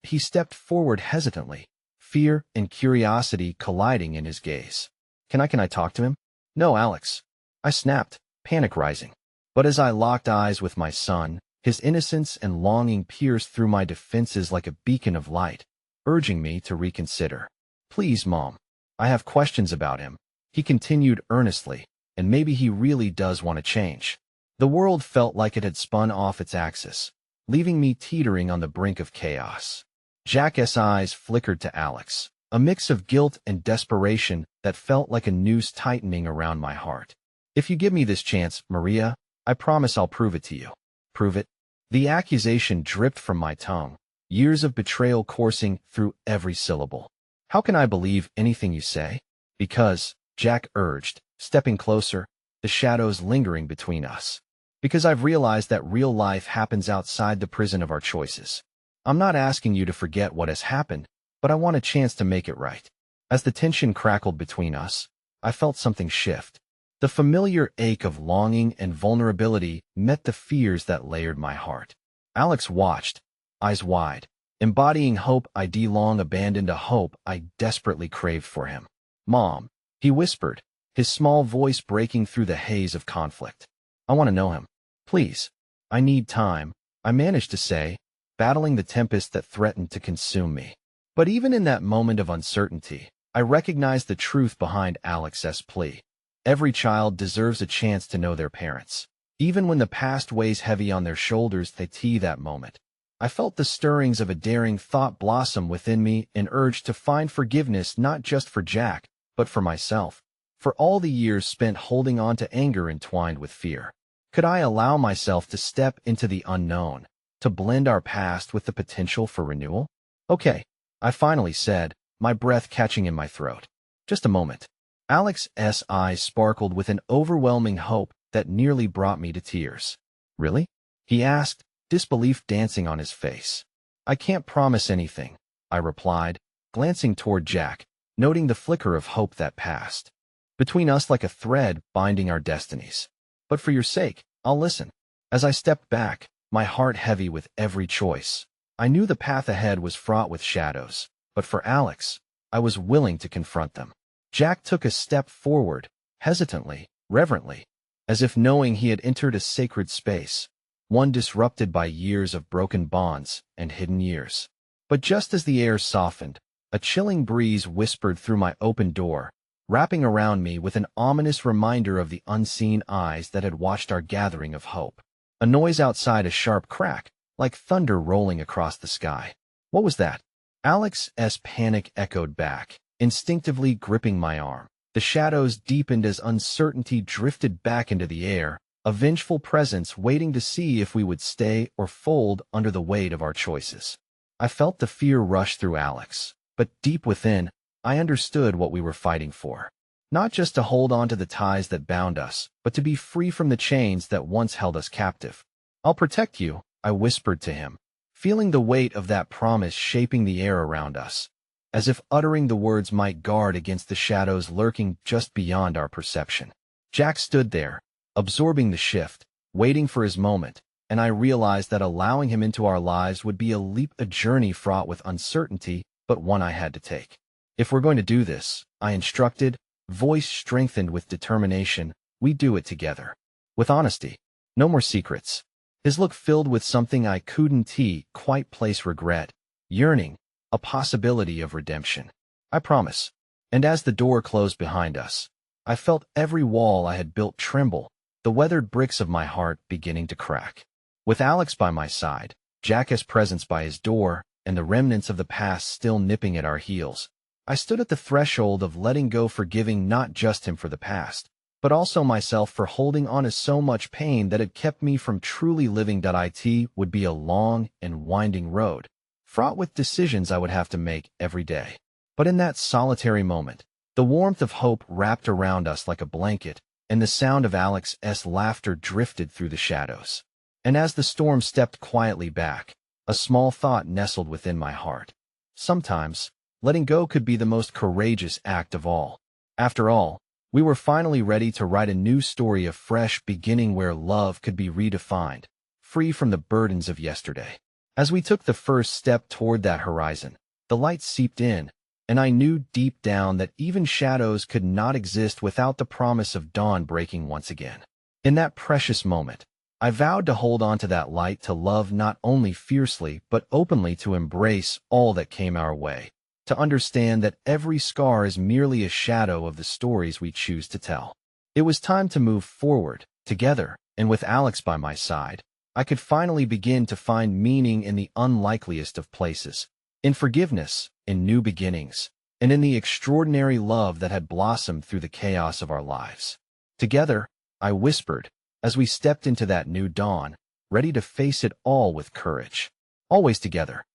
He stepped forward hesitantly, fear and curiosity colliding in his gaze. Can I talk to him? No, Alex. I snapped, panic rising. But as I locked eyes with my son, his innocence and longing pierced through my defenses like a beacon of light, urging me to reconsider. Please, Mom. I have questions about him, he continued earnestly, and maybe he really does want to change. The world felt like it had spun off its axis, leaving me teetering on the brink of chaos. Jack's eyes flickered to Alex, a mix of guilt and desperation that felt like a noose tightening around my heart. If you give me this chance, Maria, I promise I'll prove it to you. Prove it? The accusation dripped from my tongue, years of betrayal coursing through every syllable. How can I believe anything you say? Because, Jack urged, stepping closer, the shadows lingering between us. Because I've realized that real life happens outside the prison of our choices. I'm not asking you to forget what has happened, but I want a chance to make it right. As the tension crackled between us, I felt something shift. The familiar ache of longing and vulnerability met the fears that layered my heart. Alex watched, eyes wide, embodying hope I'd long abandoned, a hope I desperately craved for him. Mom, he whispered, his small voice breaking through the haze of conflict. I want to know him. Please. I need time, I managed to say, battling the tempest that threatened to consume me. But even in that moment of uncertainty, I recognized the truth behind Alex's plea. Every child deserves a chance to know their parents. Even when the past weighs heavy on their shoulders, that moment. I felt the stirrings of a daring thought blossom within me, an urge to find forgiveness not just for Jack, but for myself, for all the years spent holding on to anger entwined with fear. Could I allow myself to step into the unknown, to blend our past with the potential for renewal? Okay, I finally said, my breath catching in my throat. Just a moment. Alex's eyes sparkled with an overwhelming hope that nearly brought me to tears. Really? He asked, disbelief dancing on his face. I can't promise anything, I replied, glancing toward Jack, noting the flicker of hope that passed between us like a thread binding our destinies. But for your sake, I'll listen. As I stepped back, my heart heavy with every choice, I knew the path ahead was fraught with shadows, but for Alex, I was willing to confront them. Jack took a step forward, hesitantly, reverently, as if knowing he had entered a sacred space, one disrupted by years of broken bonds and hidden years. But just as the air softened, a chilling breeze whispered through my open door, wrapping around me with an ominous reminder of the unseen eyes that had watched our gathering of hope. A noise outside, a sharp crack, like thunder rolling across the sky. What was that? Alex's panic echoed back, instinctively gripping my arm. The shadows deepened as uncertainty drifted back into the air, a vengeful presence waiting to see if we would stay or fold under the weight of our choices. I felt the fear rush through Alex, but deep within, I understood what we were fighting for. Not just to hold on to the ties that bound us, but to be free from the chains that once held us captive. I'll protect you, I whispered to him, feeling the weight of that promise shaping the air around us, as if uttering the words might guard against the shadows lurking just beyond our perception. Jack stood there, absorbing the shift, waiting for his moment, and I realized that allowing him into our lives would be a journey fraught with uncertainty, but one I had to take. If we're going to do this, I instructed, voice strengthened with determination, we do it together. With honesty. No more secrets. His look filled with something I couldn't quite place: regret, yearning, a possibility of redemption. I promise. And as the door closed behind us, I felt every wall I had built tremble, the weathered bricks of my heart beginning to crack. With Alex by my side, Jack's presence by his door, and the remnants of the past still nipping at our heels, I stood at the threshold of letting go, forgiving not just him for the past, but also myself for holding on to so much pain that had kept me from truly living. It would be a long and winding road, fraught with decisions I would have to make every day. But in that solitary moment, the warmth of hope wrapped around us like a blanket, and the sound of Alex's laughter drifted through the shadows. And as the storm stepped quietly back, a small thought nestled within my heart. Sometimes, letting go could be the most courageous act of all. After all, we were finally ready to write a new story, a fresh beginning where love could be redefined, free from the burdens of yesterday. As we took the first step toward that horizon, the light seeped in, and I knew deep down that even shadows could not exist without the promise of dawn breaking once again. In that precious moment, I vowed to hold on to that light, to love not only fiercely but openly, to embrace all that came our way, to understand that every scar is merely a shadow of the stories we choose to tell. It was time to move forward, together, and with Alex by my side, I could finally begin to find meaning in the unlikeliest of places, in forgiveness, in new beginnings, and in the extraordinary love that had blossomed through the chaos of our lives. Together, I whispered, as we stepped into that new dawn, ready to face it all with courage. Always together,